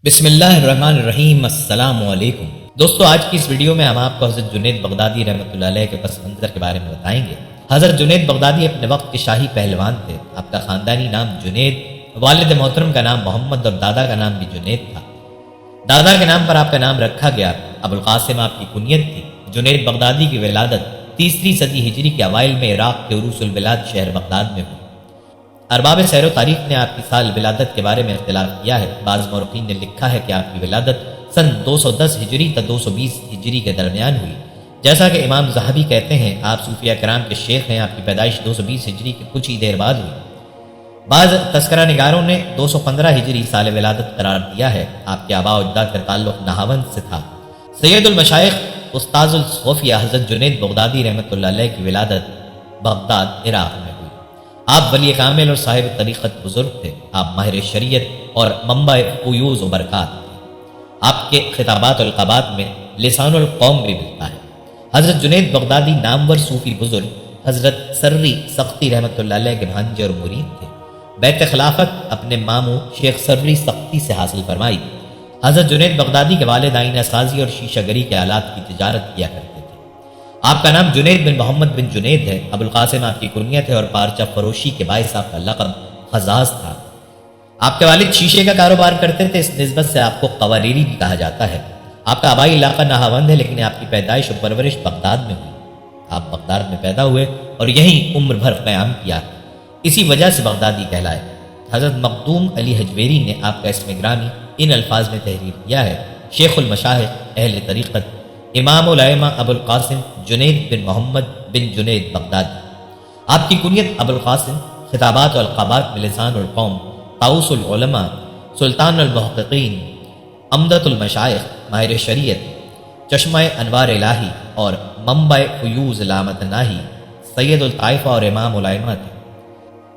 بسم اللہ الرحمن الرحیم۔ السلام علیکم دوستو، آج کی اس ویڈیو میں ہم آپ کو حضرت جنید بغدادی رحمۃ اللہ علیہ کے پس منظر کے بارے میں بتائیں گے۔ حضرت جنید بغدادی اپنے وقت کے شاہی پہلوان تھے۔ آپ کا خاندانی نام جنید، والد محترم کا نام محمد اور دادا کا نام بھی جنید تھا۔ دادا کے نام پر آپ کا نام رکھا گیا۔ ابو القاسم آپ کی کنیت تھی۔ جنید بغدادی کی ولادت تیسری صدی ہجری کے اوائل میں عراق کے عروس البلاد شہر بغداد میں ہوئی۔ ارباب سیر و تاریخ نے آپ کی سال ولادت کے بارے میں اختلاف کیا ہے۔ بعض مورخین نے لکھا ہے کہ آپ کی ولادت سن 210 ہجری تا 220 ہجری کے درمیان ہوئی۔ جیسا کہ امام ذہبی کہتے ہیں، آپ صوفیہ کرام کے شیخ ہیں۔ آپ کی پیدائش 220 ہجری کے کچھ ہی دیر بعد ہوئی۔ بعض تذکرہ نگاروں نے 215 ہجری سال ولادت قرار دیا ہے۔ آپ کے آباء و اجداد کا تعلق نہاوند سے تھا۔ سید المشائخ استاذ الصوفیہ حضرت جنید بغدادی رحمۃ اللہ علیہ کی ولادت بغداد، عراق میں ہوئی۔ آپ ولی کامل اور صاحب طریقت بزرگ تھے۔ آپ ماہر شریعت اور منبع فیوز و برکات تھے۔ آپ کے خطابات و القابات میں لسان القوم بھی ملتا ہے۔ حضرت جنید بغدادی نامور صوفی بزرگ حضرت سری سختی رحمۃ اللہ علیہ کے بھانجے اور مرید تھے۔ بیت خلافت اپنے ماموں شیخ سری سختی سے حاصل فرمائی۔ حضرت جنید بغدادی کے والد آئینہ سازی اور شیشہ گری کے آلات کی تجارت کیا کرتے تھے۔ آپ کا نام جنید بن محمد بن جنید ہے۔ ابو القاسم آپ کی کنیت ہے اور پارچہ فروشی کے باعث آپ کا لقب خزاز تھا۔ آپ کے والد شیشے کا کاروبار کرتے تھے، اس نسبت سے آپ کو قواریری بھی کہا جاتا ہے۔ آپ کا آبائی علاقہ نہاوند ہے، لیکن آپ کی پیدائش و پرورش بغداد میں ہوئی۔ آپ بغداد میں پیدا ہوئے اور یہیں عمر بھر قیام کیا، اسی وجہ سے بغدادی کہلائے۔ حضرت مخدوم علی حجویری نے آپ کا اسم گرامی ان الفاظ میں تحریر کیا ہے: شیخ المشائخ، اہل طریقت، امام الائمہ ابو القاسم جنید بن محمد بن جنید بغدادی۔ آپ کی کنیت ابو القاسم، خطابات و القابات میں لسان القوم، طاؤس العلماء، سلطان المحققین، عمدۃ المشائخ، ماہر شریعت، چشمہ انوار الہی اور منبع فیوز علامت ناہی، سید الطائفہ اور امام الائمہ تھے۔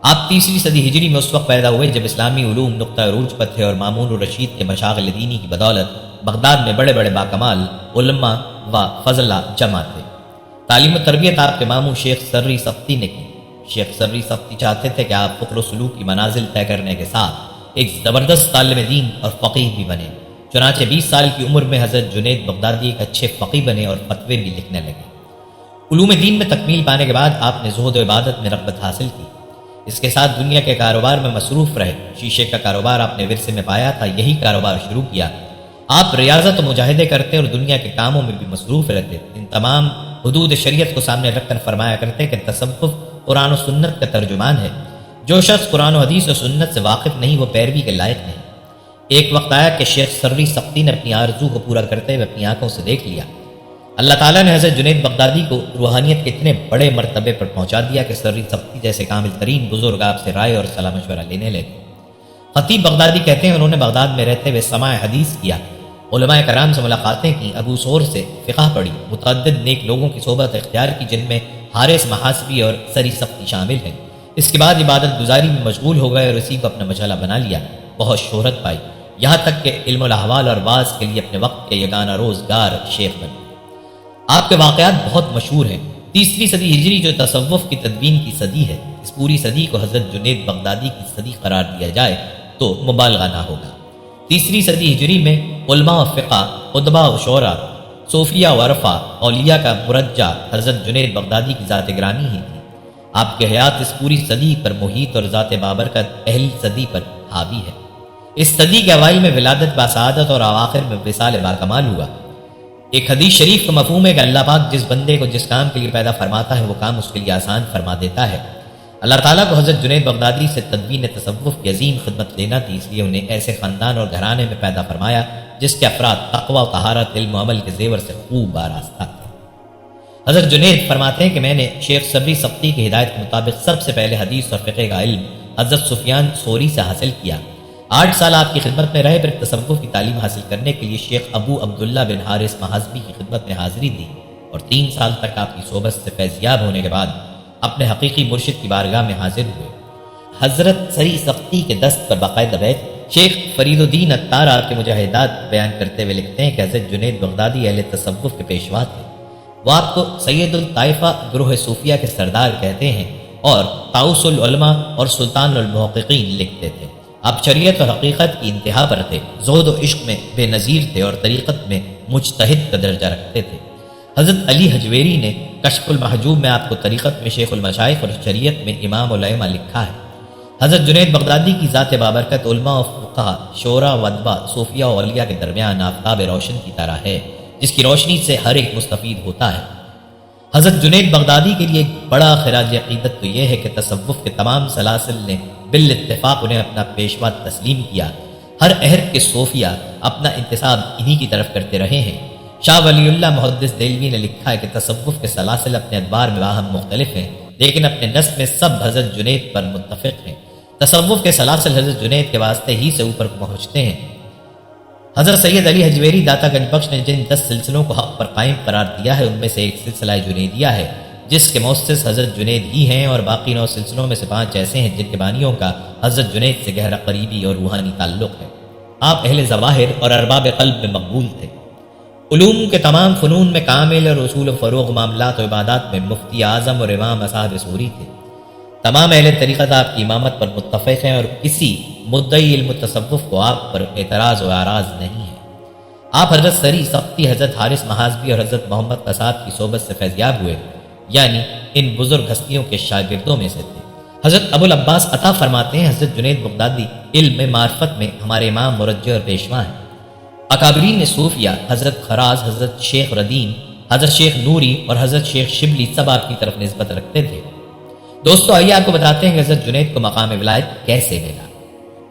آپ تیسری صدی ہجری میں اس وقت پیدا ہوئے جب اسلامی علوم نقطہ عروج پر تھے اور مامون الرشید کے مشاغل دینی کی بدولت بغداد میں بڑے بڑے باکمال علماء و فضلہ جمع تھے۔ تعلیم و تربیت آپ کے ماموں شیخ سری سختی نے کی۔ شیخ سری سختی چاہتے تھے کہ آپ فقر و سلوک کی منازل طے کرنے کے ساتھ ایک زبردست طالب دین اور فقیہ بھی بنے۔ چنانچہ 20 سال کی عمر میں حضرت جنید بغدادی ایک اچھے فقیہ بنے اور فتوے بھی لکھنے لگے۔ علوم دین میں تکمیل پانے کے بعد آپ نے زہد و عبادت میں رغبت حاصل کی۔ اس کے ساتھ دنیا کے کاروبار میں مصروف رہے۔ شیشے کا کاروبار آپ نے ورثے میں پایا تھا، یہی کاروبار شروع کیا۔ آپ ریاضت و مجاہدے کرتے اور دنیا کے کاموں میں بھی مصروف رہتے۔ ان تمام حدود شریعت کو سامنے رکھ کر فرمایا کرتے کہ تصوف قرآن و سنت کا ترجمان ہے۔ جو شخص قرآن و حدیث و سنت سے واقف نہیں وہ پیروی کے لائق نہیں۔ ایک وقت آیا کہ شیخ سری سختی نے اپنی آرزو کو پورا کرتے ہوئے اپنی آنکھوں سے دیکھ لیا۔ اللہ تعالیٰ نے حضرت جنید بغدادی کو روحانیت کے اتنے بڑے مرتبے پر پہنچا دیا کہ سری سختی جیسے کامل ترین بزرگ آپ سے رائے اور صلاح مشورہ لینے لگے۔ خطیب بغدادی کہتے ہیں انہوں نے بغداد میں رہتے ہوئے سماع حدیث کیا، علماء کرام سے ملاقاتیں کی، ابو ثور سے فقہ پڑھی، متعدد نیک لوگوں کی صحبت اختیار کی جن میں حارث محاسبی اور سری سختی شامل ہیں۔ اس کے بعد عبادت گزاری میں مشغول ہو گئے اور اسی کو اپنا مشغلہ بنا لیا۔ بہت شہرت پائی، یہاں تک کہ علم الاحوال اور بعض کے لیے اپنے وقت کے یگانہ روزگار شیخ بنے۔ آپ کے واقعات بہت مشہور ہیں۔ تیسری صدی ہجری جو تصوف کی تدوین کی صدی ہے، اس پوری صدی کو حضرت جنید بغدادی کی صدی قرار دیا جائے تو مبالغہ نہ ہوگا۔ تیسری صدی ہجری میں علماء و فقہ، خطبہ و شعراء، صوفیہ و عرفہ، اولیاء کا مرجع حضرت جنید بغدادی کی ذات گرامی ہی تھی۔ آپ کے حیات اس پوری صدی پر محیط اور ذات بابرکت اہل صدی پر حاوی ہے۔ اس صدی کے اوائل میں ولادت باسعادت اور اواخر میں وصال باکمال ہوا۔ ایک حدیث شریف کا مفہوم ہے کہ اللہ پاک جس بندے کو جس کام کے لیے پیدا فرماتا ہے وہ کام اس کے لیے آسان فرما دیتا ہے۔ اللہ تعالیٰ کو حضرت جنید بغدادی سے تدوین تصوف کی عظیم خدمت لینا تھی، اس لیے انہیں ایسے خاندان اور گھرانے میں پیدا فرمایا جس کے افراد تقوی و طہارت، علم و عمل کے زیور سے خوب آراستہ تھے۔ حضرت جنید فرماتے ہیں کہ میں نے شیخ سری سختی کی ہدایت کے مطابق سب سے پہلے حدیث اور فقہ کا علم حضرت سفیان ثوری سے حاصل کیا۔ 8 سال آپ کی خدمت میں رہے، پھر تصوف کی تعلیم حاصل کرنے کے لیے شیخ ابو عبداللہ بن حارث محاسبی کی خدمت میں حاضری دی اور 3 سال تک آپ کی صحبت سے فیضیاب ہونے کے بعد اپنے حقیقی مرشد کی بارگاہ میں حاضر ہوئے۔ حضرت سری سختی کے دست پر باقاعدہ بیت شیخ فرید الدین عطار آپ کے مجاہدات بیان کرتے ہوئے لکھتے ہیں کہ حضرت جنید بغدادی اہل تصوف کے پیشوا تھے۔ وہ آپ کو سید الطائفہ گروہ صوفیہ کے سردار کہتے ہیں اور طاؤس العلماء اور سلطان المحققین لکھتے تھے۔ آپ شریعت اور حقیقت کی انتہا پر تھے، زہد و عشق میں بے نظیر تھے اور طریقت میں مجتہد کا درجہ رکھتے تھے۔ حضرت علی حجویری نے کشف المحجوب میں آپ کو طریقت میں شیخ المشائخ اور شریعت میں امام الائمہ لکھا ہے۔ حضرت جنید بغدادی کی ذات بابرکت علماء و فقہا، شعراء و ادباء، صوفیاء و اولیاء کے درمیان آفتاب روشن کی طرح ہے، جس کی روشنی سے ہر ایک مستفید ہوتا ہے۔ حضرت جنید بغدادی کے لیے ایک بڑا خراج عقیدت تو یہ ہے کہ تصوف کے تمام سلاسل نے بالاتفاق انہیں اپنا پیشوا تسلیم کیا۔ ہر عہد کے صوفیہ اپنا انتساب انہی کی طرف کرتے رہے ہیں۔ شاہ ولی اللہ محدث دہلوی نے لکھا ہے کہ تصوف کے سلاسل اپنے ادوار میں باہم مختلف ہیں، لیکن اپنے نصب میں سب حضرت جنید پر متفق ہیں۔ تصوف کے سلاسل حضرت جنید کے واسطے ہی سے اوپر پہنچتے ہیں۔ حضرت سید علی حجویری داتا گنج بخش نے جن 10 سلسلوں کو حق پر قائم قرار دیا ہے، ان میں سے ایک سلسلہ جنیدیہ ہے، جس کے مؤسس حضرت جنید ہی ہیں، اور باقی 9 سلسلوں میں سے 5 ایسے ہیں جن کے بانیوں کا حضرت جنید سے گہرا قریبی اور روحانی تعلق ہے۔ آپ اہل ظواہر اور ارباب قلب میں مقبول تھے۔ علوم کے تمام فنون میں کامل اور اصول و فروغ، معاملات و عبادات میں مفتی اعظم اور امام اصحاب سوری تھے۔ تمام اہل طریقت آپ کی امامت پر متفق ہیں، اور کسی مدعی علم تصوف کو آپ پر اعتراض و اعراض نہیں ہے۔ آپ حضرت سری سختی، حضرت حارث محاذبی اور حضرت محمد قصاب کی صحبت سے فیضیاب ہوئے، یعنی ان بزرگ ہستیوں کے شاگردوں میں سے تھے۔ حضرت ابو العباس عطا فرماتے ہیں، حضرت جنید بغدادی علم میں معرفت میں ہمارے امام مرجع اور پیشوا ہیں۔ اکابرین صوفیہ حضرت خراز، حضرت شیخ ردین، حضرت شیخ نوری اور حضرت شیخ شبلی سب آپ کی طرف نسبت رکھتے تھے۔ دوستو، آئیے آپ کو بتاتے ہیں کہ حضرت جنید کو مقام ولایت کیسے ملا۔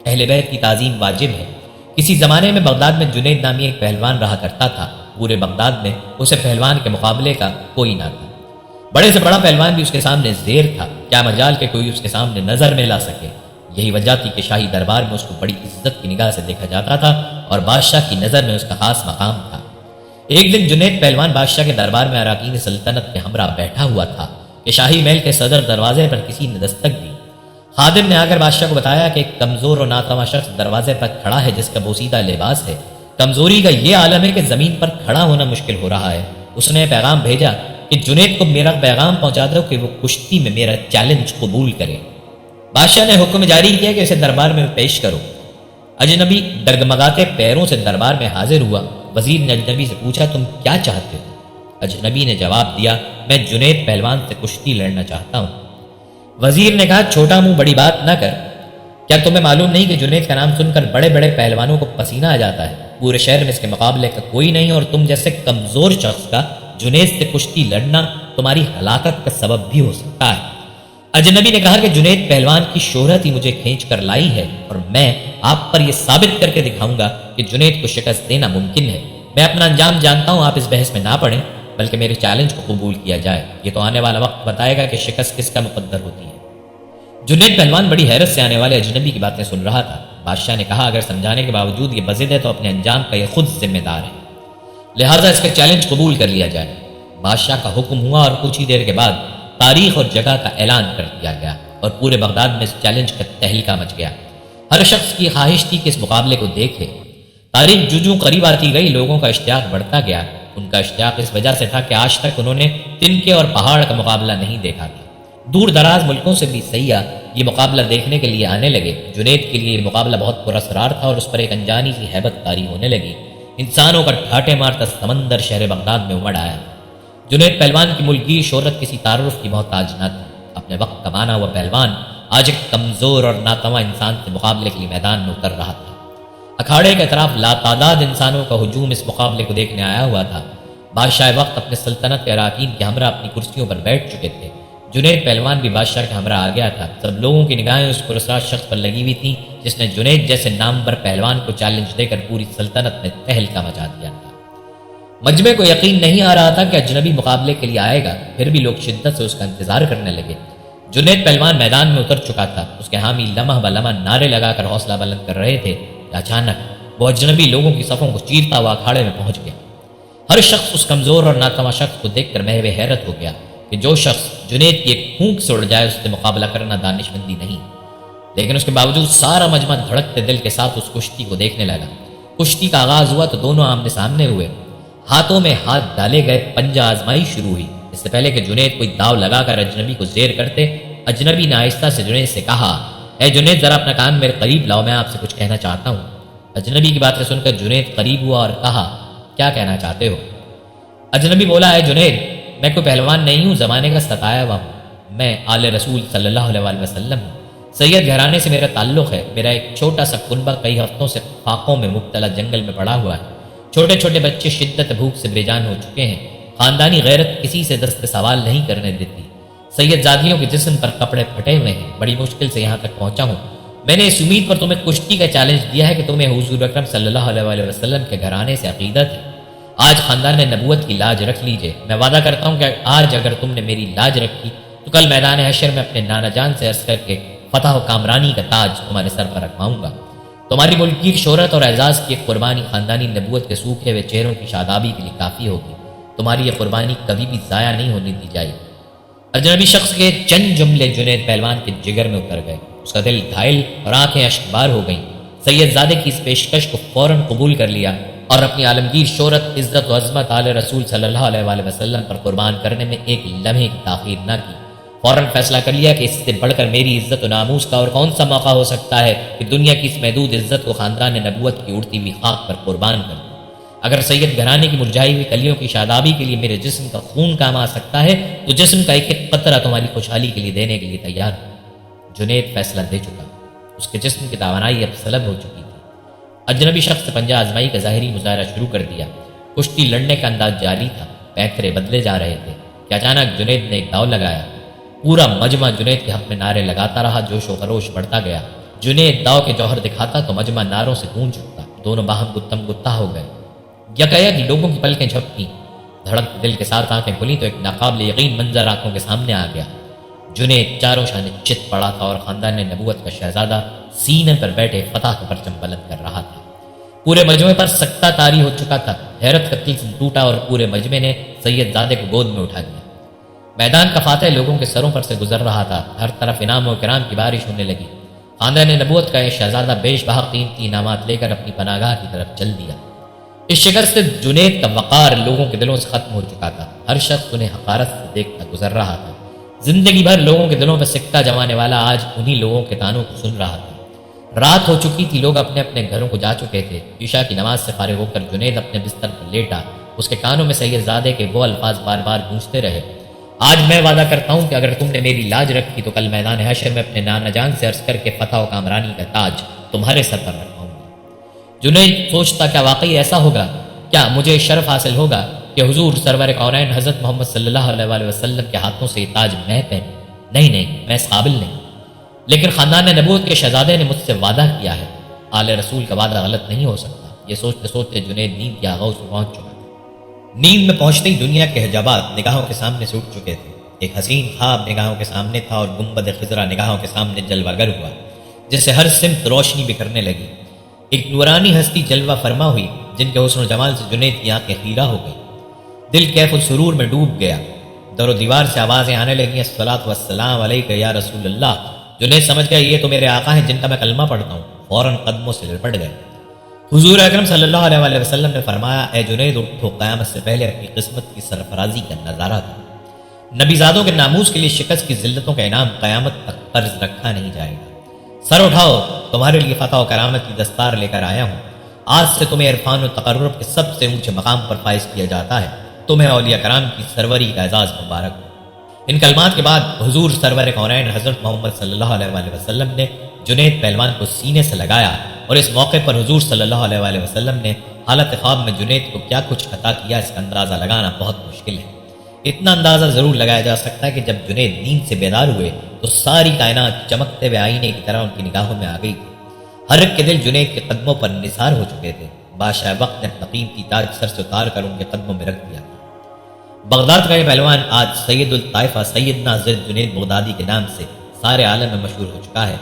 اہل بیت کی تعظیم واجب ہے۔ کسی زمانے میں بغداد میں جنید نامی ایک پہلوان رہا کرتا تھا۔ پورے بغداد میں اسے پہلوان کے مقابلے کا کوئی نہ تھا۔ بڑے سے بڑا پہلوان بھی اس کے سامنے زیر تھا، کیا مجال کہ کوئی اس کے سامنے نظر میں لا سکے۔ یہی وجہ تھی کہ شاہی دربار میں اس کو بڑی عزت کی نگاہ سے دیکھا جاتا تھا، اور بادشاہ کی نظر میں اس کا خاص مقام تھا۔ ایک دن جنید پہلوان بادشاہ کے دربار میں اراکین سلطنت کے ہمراہ بیٹھا ہوا تھا کہ شاہی محل کے صدر دروازے پر کسی نے دستک دی۔ خادم نے آ کر بادشاہ کو بتایا کہ ایک کمزور اور ناتواں شخص دروازے پر کھڑا ہے، جس کا بوسیدہ لباس ہے۔ کمزوری کا یہ عالم ہے کہ زمین پر کھڑا ہونا مشکل ہو رہا ہے۔ اس نے پیغام بھیجا کہ جنید کو میرا پیغام پہنچا دو کہ وہ کشتی میں میرا چیلنج قبول کرے۔ بادشاہ نے حکم جاری کیا کہ اسے دربار میں پیش کرو۔ اجنبی ڈگمگاتے پیروں سے دربار میں حاضر ہوا۔ وزیر نے اجنبی سے پوچھا، تم کیا چاہتے ہو؟ اجنبی نے جواب دیا، میں جنید پہلوان سے کشتی لڑنا چاہتا ہوں۔ وزیر نے کہا، چھوٹا منہ بڑی بات نہ کر، کیا تمہیں معلوم نہیں کہ جنید کا نام سن کر بڑے بڑے پہلوانوں کو پسینہ آ جاتا ہے؟ پورے شہر میں اس کے مقابلے کا کوئی نہیں، اور تم جیسے کمزور شخص کا جنید سے کشتی لڑنا تمہاری ہلاکت کا سبب بھی ہو سکتا ہے۔ اجنبی نے کہا کہ جنید پہلوان کی شہرت ہی مجھے کھینچ کر لائی ہے، اور میں آپ پر یہ ثابت کر کے دکھاؤں گا کہ جنید کو شکست دینا ممکن ہے۔ میں اپنا انجام جانتا ہوں، آپ اس بحث میں نہ پڑیں، بلکہ میرے چیلنج کو قبول کیا جائے۔ یہ تو آنے والا وقت بتائے گا کہ شکست کس کا مقدر ہوتی ہے۔ جنید پہلوان بڑی حیرت سے آنے والے اجنبی کی باتیں سن رہا تھا۔ بادشاہ نے کہا، اگر سمجھانے کے باوجود یہ بضد ہے تو اپنے انجام کا یہ خود ذمہ دار ہے، لہٰذا اس کا چیلنج قبول کر لیا جائے۔ بادشاہ کا حکم ہوا، اور کچھ ہی دیر کے بعد تاریخ اور جگہ کا اعلان کر دیا گیا، اور پورے بغداد میں اس چیلنج کا تہلکہ مچ گیا۔ ہر شخص کی خواہش تھی کہ اس مقابلے کو دیکھے۔ تاریخ جوں قریب آتی گئی، لوگوں کا اشتیاق بڑھتا گیا۔ ان کا اشتیاق اس وجہ سے تھا کہ آج تک انہوں نے تنکے اور پہاڑ کا مقابلہ نہیں دیکھا تھا۔ دور دراز ملکوں سے بھی سیاح یہ مقابلہ دیکھنے کے لیے آنے لگے۔ جنید کے لیے یہ مقابلہ بہت پراسرار تھا، اور اس پر ایک انجانی سی ہیبت طاری ہونے لگی۔ انسانوں کا ٹھاٹے مارتا سمندر شہر بغداد میں امڑ آیا۔ جنید پہلوان کی ملکی شہرت کسی تعارف کی محتاج نہ تھی۔ اپنے وقت کا مانا ہوا پہلوان آج ایک کمزور اور ناتواں انسان سے مقابلے کے لیے میدان میں اتر رہا تھا۔ اکھاڑے کے اطراف لاتعداد انسانوں کا ہجوم اس مقابلے کو دیکھنے آیا ہوا تھا۔ بادشاہ وقت اپنے سلطنت کے اراکین کے ہمراہ اپنی کرسیوں پر بیٹھ چکے تھے۔ جنید پہلوان بھی بادشاہ کے ہمراہ آ گیا تھا۔ سب لوگوں کی نگاہیں اس پراسرار شخص پر لگی ہوئی تھیں جس نے جنید جیسے نامور پہلوان کو چیلنج دے کر پوری سلطنت میں تہلکہ مچا دیا تھا۔ مجمع کو یقین نہیں آ رہا تھا کہ اجنبی مقابلے کے لیے آئے گا، پھر بھی لوگ شدت سے اس کا انتظار کرنے لگے۔ جنید پہلوان میدان میں اتر چکا تھا۔ اس کے حامی لمحہ بلمحہ نعرے لگا کر حوصلہ بلند کر رہے تھے کہ اچانک وہ اجنبی لوگوں کی صفوں کو چیرتا ہوا اکھاڑے میں پہنچ گیا۔ ہر شخص اس کمزور اور ناتواں شخص کو دیکھ کر محو حیرت ہو گیا کہ جو شخص جنید کی ایک پھونک سے اڑ جائے اس سے مقابلہ کرنا دانش مندی نہیں۔ لیکن اس کے باوجود سارا مجمع دھڑکتے دل کے ساتھ اس کشتی کو دیکھنے لگا۔ کشتی کا آغاز ہوا تو دونوں آمنے سامنے ہوئے۔ ہاتھوں میں ہاتھ ڈالے گئے، پنجہ آزمائی شروع ہوئی۔ اس سے پہلے کہ جنید کوئی داؤ لگا کر اجنبی کو زیر کرتے، اجنبی نے آہستہ سے جنید سے کہا، اے جنید ذرا اپنا کان میرے قریب لاؤ، میں آپ سے کچھ کہنا چاہتا ہوں۔ اجنبی کی باتیں سن کر جنید قریب ہوا اور کہا کیا کہنا چاہتے ہو؟ اجنبی بولا اے جنید میں کوئی پہلوان نہیں ہوں، زمانے کا ستایا ہوا ہوں، میں آل رسول صلی اللہ علیہ وآلہ وسلم ہوں، سید گھرانے سے میرا تعلق ہے، میرا ایک چھوٹا سا کنبہ کئی ہفتوں سے فاقوں میں مبتلا جنگل میں پڑا ہوا ہے، چھوٹے چھوٹے بچے شدت بھوک سے بے جان ہو چکے ہیں، خاندانی غیرت کسی سے دست سوال نہیں کرنے دیتی، سید زادیوں کے جسم پر کپڑے پھٹے ہوئے ہیں، بڑی مشکل سے یہاں تک پہنچا ہوں، میں نے اس امید پر تمہیں کشتی کا چیلنج دیا ہے کہ تمہیں حضور اکرم صلی اللہ علیہ وآلہ وسلم کے گھرانے سے عقیدت ہے، آج خاندان نبوت کی لاج رکھ لیجئے، میں وعدہ کرتا ہوں کہ آج اگر تم نے میری لاج رکھی تو کل میدان حشر میں اپنے نانا جان سے عرض کر کے فتح و کامرانی کا تاج تمہارے سر پر رکھواؤں گا، تمہاری ملکی شہرت اور اعزاز کی ایک قربانی خاندانی نبوت کے سوکھے ہوئے چہروں کی شادابی کے لیے کافی ہوگی، تمہاری یہ قربانی کبھی بھی ضائع نہیں ہونے دی جائے۔ اجنبی شخص کے چند جملے جنید پہلوان کے جگر میں اتر گئے، اس کا دل گھائل اور آنکھیں اشکبار ہو گئیں، سید زادے کی اس پیشکش کو فوراً قبول کر لیا اور اپنی عالمگیر شہرت، عزت و عظمت آل رسول صلی اللہ علیہ وآلہ وسلم پر قربان کرنے میں ایک لمحے کی تاخیر نہ کی، فوراً فیصلہ کر لیا کہ اس سے بڑھ کر میری عزت و ناموس کا اور کون سا موقع ہو سکتا ہے کہ دنیا کی اس محدود عزت کو خاندان نبوت کی اڑتی ہوئی خاک پر قربان کر دوں۔ اگر سید گھرانے کی مرجھائی ہوئی کلیوں کی شادابی کے لیے میرے جسم کا خون کام آ سکتا ہے تو جسم کا ایک ایک قطرہ تمہاری خوشحالی کے لیے دینے کے لیے تیار ہوں۔ جنید فیصلہ دے چکا، اس کے جسم کی توانائی اب سلب ہو چکی تھی۔ اجنبی شخص پنجہ آزمائی کا ظاہری مظاہرہ شروع کر دیا، کشتی لڑنے کا انداز جاری تھا، پیکرے بدلے جا رہے تھے کہ اچانک جنید نے ایک داؤ لگایا، پورا مجمع جنید کے حق میں نعرے لگاتا رہا، جوش و خروش بڑھتا گیا، جنید داؤ کے جوہر دکھاتا تو مجمع نعروں سے گونج اٹھتا، دونوں باہم گتم گتا ہو گئے، یکایک لوگوں کی پلکیں جھپکیں، دھڑک دل کے ساتھ آنکھیں کھلیں تو ایک ناقابل یقین منظر آنکھوں کے سامنے آ گیا، جنید چاروں شانے چت پڑا تھا اور خاندان نبوت کا شہزادہ سینے پر بیٹھے فتح کا پرچم بلند کر رہا تھا، پورے مجمع پر سکتہ طاری ہو چکا تھا، حیرت کا تلسم ٹوٹا اور پورے مجمع نے سید زادے کو گود میں اٹھا لیا، میدان کا فاتح لوگوں کے سروں پر سے گزر رہا تھا، ہر طرف انعام و اکرام کی بارش ہونے لگی، خاندان نبوت کا یہ شہزادہ بیش بہا قیمتی انعامات لے کر اپنی پناہگاہ کی طرف چل دیا، اس شکست سے جنید کا وقار لوگوں کے دلوں سے ختم ہو چکا تھا، ہر شخص انہیں حقارت سے دیکھتا گزر رہا تھا، زندگی بھر لوگوں کے دلوں میں سکہ جمانے والا آج انہی لوگوں کے تانوں کو سن رہا تھا، رات ہو چکی تھی، لوگ اپنے اپنے گھروں کو جا چکے تھے، عشاء کی نماز سے فارغ ہو کر جنید اپنے بستر پر لیٹا، اس کے کانوں میں سید زادے کے وہ الفاظ بار بار گونجتے رہے، آج میں وعدہ کرتا ہوں کہ اگر تم نے میری لاج رکھی تو کل میدان حشر میں اپنے نانا جان سے عرض کر کے فتح و کامرانی کا تاج تمہارے سر پر رکھواؤں گا۔ جنید سوچتا کیا واقعی ایسا ہوگا؟ کیا مجھے شرف حاصل ہوگا کہ حضور سرور کونین حضرت محمد صلی اللہ علیہ وآلہ وسلم کے ہاتھوں سے یہ تاج میں پہنوں؟ نہیں، میں اس قابل نہیں، لیکن خاندان نبوت کے شہزادے نے مجھ سے وعدہ کیا ہے، آل رسول کا وعدہ غلط نہیں ہو سکتا، یہ سوچتے سوچتے جنید نیند کے آغوش میں پہنچ چکا تھا۔ نیند میں پہنچتے ہی دنیا کے حجابات نگاہوں کے سامنے سے اٹھ چکے تھے، ایک حسین خواب نگاہوں کے سامنے تھا اور گنبد خضرا نگاہوں کے سامنے جلوہ گر ہوا، جس سے ہر سمت روشنی بکھرنے لگی، ایک نورانی ہستی جلوہ فرما ہوئی جن کے حسن و جمال سے جنید کی آنکھیں خیرہ ہو گئی، دل کیف و سرور میں ڈوب گیا، در و دیوار سے آوازیں آنے لگیں، الصلاۃ والسلام علیک یا رسول اللہ، جنید سمجھ گیا یہ تو میرے آقا ہیں جن کا میں کلمہ پڑھتا ہوں، فوراً قدموں سے لپٹ گئے۔ حضور اکرم صلی اللہ علیہ وآلہ وسلم نے فرمایا اے جنید اٹھو، قیامت سے پہلے اپنی قسمت کی سرفرازی کا نظارہ کرو، نبی زادوں کے ناموس کے لیے شکست کی ذلتوں کا انعام قیامت تک قرض رکھا نہیں جائے گا، سر اٹھاؤ، تمہارے لیے فتح و کرامت کی دستار لے کر آیا ہوں، آج سے تمہیں عرفان و تقرب کے سب سے اونچے مقام پر فائز کیا جاتا ہے، تمہیں اولیاء کرام کی سروری کا اعزاز مبارک ہو۔ ان کلمات کے بعد حضور سرور کونین حضرت محمد صلی اللہ علیہ وآلہ وسلم نے جنید پہلوان کو سینے سے لگایا اور اس موقع پر حضور صلی اللہ علیہ وآلہ وسلم نے حالت خواب میں جنید کو کیا کچھ عطا کیا اس کا اندازہ لگانا بہت مشکل ہے، اتنا اندازہ ضرور لگایا جا سکتا ہے کہ جب جنید نیند سے بیدار ہوئے تو ساری کائنات چمکتے ہوئے آئینے کی طرح ان کی نگاہوں میں آ گئی تھی، ہر ایک کے دل جنید کے قدموں پر نثار ہو چکے تھے، بادشاہ وقت نے اپنا قیمتی تاج سر سے اتار کر ان کے قدموں میں رکھ دیا۔ بغداد کا یہ پہلوان آج سید الطائفہ سیدنا حضرت جنید بغدادی کے نام سے سارے عالم میں مشہور ہو چکا ہے،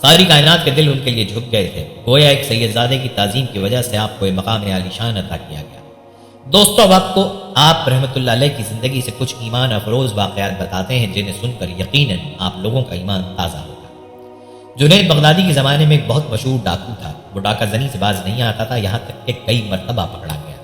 ساری کائنات کے دل ان کے لیے جھک گئے تھے، گویا ایک سید زادے کی تعظیم کی وجہ سے آپ کو یہ مقام عالی شان عطا کیا گیا۔ دوستو اب آپ کو آپ رحمۃ اللہ علیہ کی زندگی سے کچھ ایمان افروز واقعات بتاتے ہیں جنہیں سن کر یقیناً آپ لوگوں کا ایمان تازہ ہوگا۔ جنید بغدادی کے زمانے میں ایک بہت مشہور ڈاکو تھا، وہ ڈاکہ زنی سے باز نہیں آتا تھا، یہاں تک کہ کئی مرتبہ پکڑا گیا،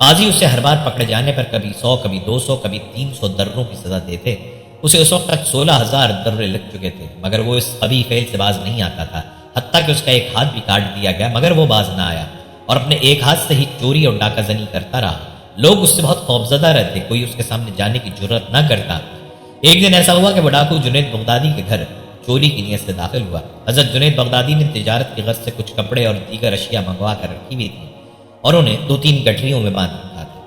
قاضی اسے ہر بار پکڑے جانے پر کبھی 100 کبھی 200 کبھی 300 دروں کی سزا دیتے، اسے اس وقت تک 16,000 درے لگ چکے تھے، مگر وہ اس قبیح فعل سے باز نہیں آتا تھا، حتیٰ کہ اس کا ایک ہاتھ بھی کاٹ دیا گیا مگر وہ باز نہ آیا اور اپنے ایک ہاتھ سے ہی چوری اور ڈاکہ زنی کرتا رہا۔ لوگ اس سے بہت خوفزدہ رہتے، کوئی اس کے سامنے جانے کی جرات نہ کرتا۔ ایک دن ایسا ہوا کہ وہ ڈاکو جنید بغدادی کے گھر چوری کی نیت سے داخل ہوا۔ حضرت جنید بغدادی نے تجارت کی غرض سے کچھ کپڑے اور دیگر اشیاء منگوا کر رکھی ہوئی تھی اور انہیں 2-3 گٹھریوں میں باندھ رکھا تھا۔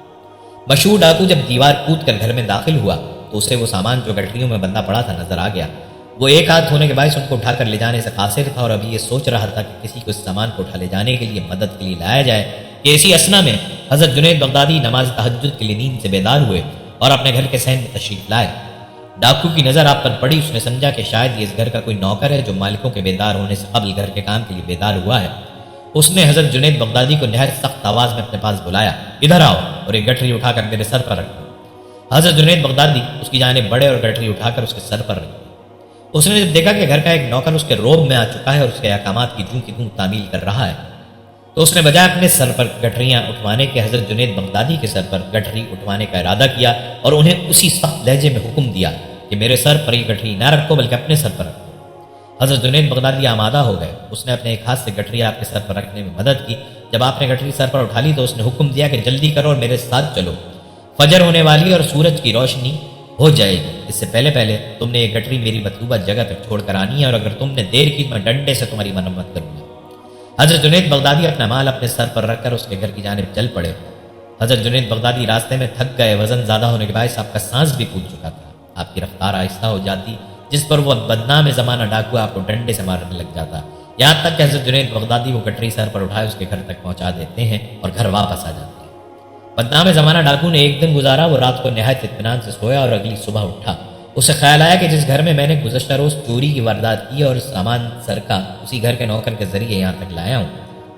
مشہور ڈاکو جب دیوار کود کر گھر میں داخل ہوا تو اسے وہ سامان جو گٹھریوں میں بندھا پڑا تھا نظر آ گیا۔ وہ ایک ہاتھ ہونے کے باعث ان کو اٹھا کر لے جانے سے قاصر تھا اور ابھی یہ سوچ رہا تھا کہ کسی کو اس سامان کو اٹھا لے جانے کے لیے مدد کے لیے لایا جائے کہ اسی اسنا میں حضرت جنید بغدادی نماز تہجد کے لیے نیند سے بیدار ہوئے اور اپنے گھر کے صحن میں تشریف لائے۔ ڈاکو کی نظر آپ پر پڑی، اس نے سمجھا کہ شاید یہ اس گھر کا کوئی نوکر ہے جو مالکوں کے بیدار ہونے سے قبل گھر کے کام کے لیے بیدار ہوا ہے۔ اس نے حضرت جنید بغدادی کو نہایت سخت آواز میں اپنے پاس بلایا، ادھر آؤ اور ایک گٹھری اٹھا کر میرے سر پر رکھو۔ حضرت جنید بغدادی اس کی جانب بڑھے اور گٹھری اٹھا کر اس کے سر پر رکھی۔ اس نے جب دیکھا کہ گھر کا ایک نوکر اس کے روب میں آ چکا ہے اور اس کے احکامات کی جوں کی توں تعمیل کر رہا ہے، تو اس نے بجائے اپنے سر پر گٹھریاں اٹھوانے کے حضرت جنید بغدادی کے سر پر گٹھری اٹھوانے کا ارادہ کیا اور انہیں اسی سخت لہجے میں حکم دیا کہ میرے سر پر یہ گٹھری نہ رکھو بلکہ اپنے سر پر رکھو۔ حضرت جنید بغدادی آمادہ ہو گئے۔ اس نے اپنے ایک ہاتھ سے گٹھری آپ کے سر پر رکھنے میں مدد کی۔ جب آپ نے گٹھری سر پر اٹھا لی تو اس نے حکم دیا کہ جلدی کرو اور میرے ساتھ چلو، فجر ہونے والی اور سورج کی روشنی ہو جائے گی، اس سے پہلے پہلے تم نے یہ گٹھری میری مطلوبہ جگہ تک چھوڑ کر آنی ہے اور اگر تم نے دیر کی تو میں ڈنڈے سے تمہاری مرمت کروں گا۔ حضرت جنید بغدادی اپنا مال اپنے سر پر رکھ کر اس کے گھر کی جانب چل پڑے۔ حضرت جنید بغدادی راستے میں تھک گئے، وزن زیادہ ہونے کے باعث آپ کا سانس بھی پھول چکا تھا۔ آپ کی رفتار آہستہ ہو جاتی جس پر وہ بدنام زمانہ ڈاکو آپ کو ڈنڈے سے مارنے لگ جاتا، یہاں تک کہ حضرت جنید بغدادی وہ گٹھری سر پر اٹھائے اس کے گھر تک پہنچا دیتے ہیں اور گھر واپس آ جاتے ہیں۔ بدنام زمانہ ڈاکو نے ایک دن گزارا، وہ رات کو نہایت اطمینان سے سویا اور اگلی صبح اٹھا۔ اسے خیال آیا کہ جس گھر میں نے گزشتہ روز چوری کی واردات کی اور سامان سر کا اسی گھر کے نوکر کے ذریعے یہاں تک لایا ہوں،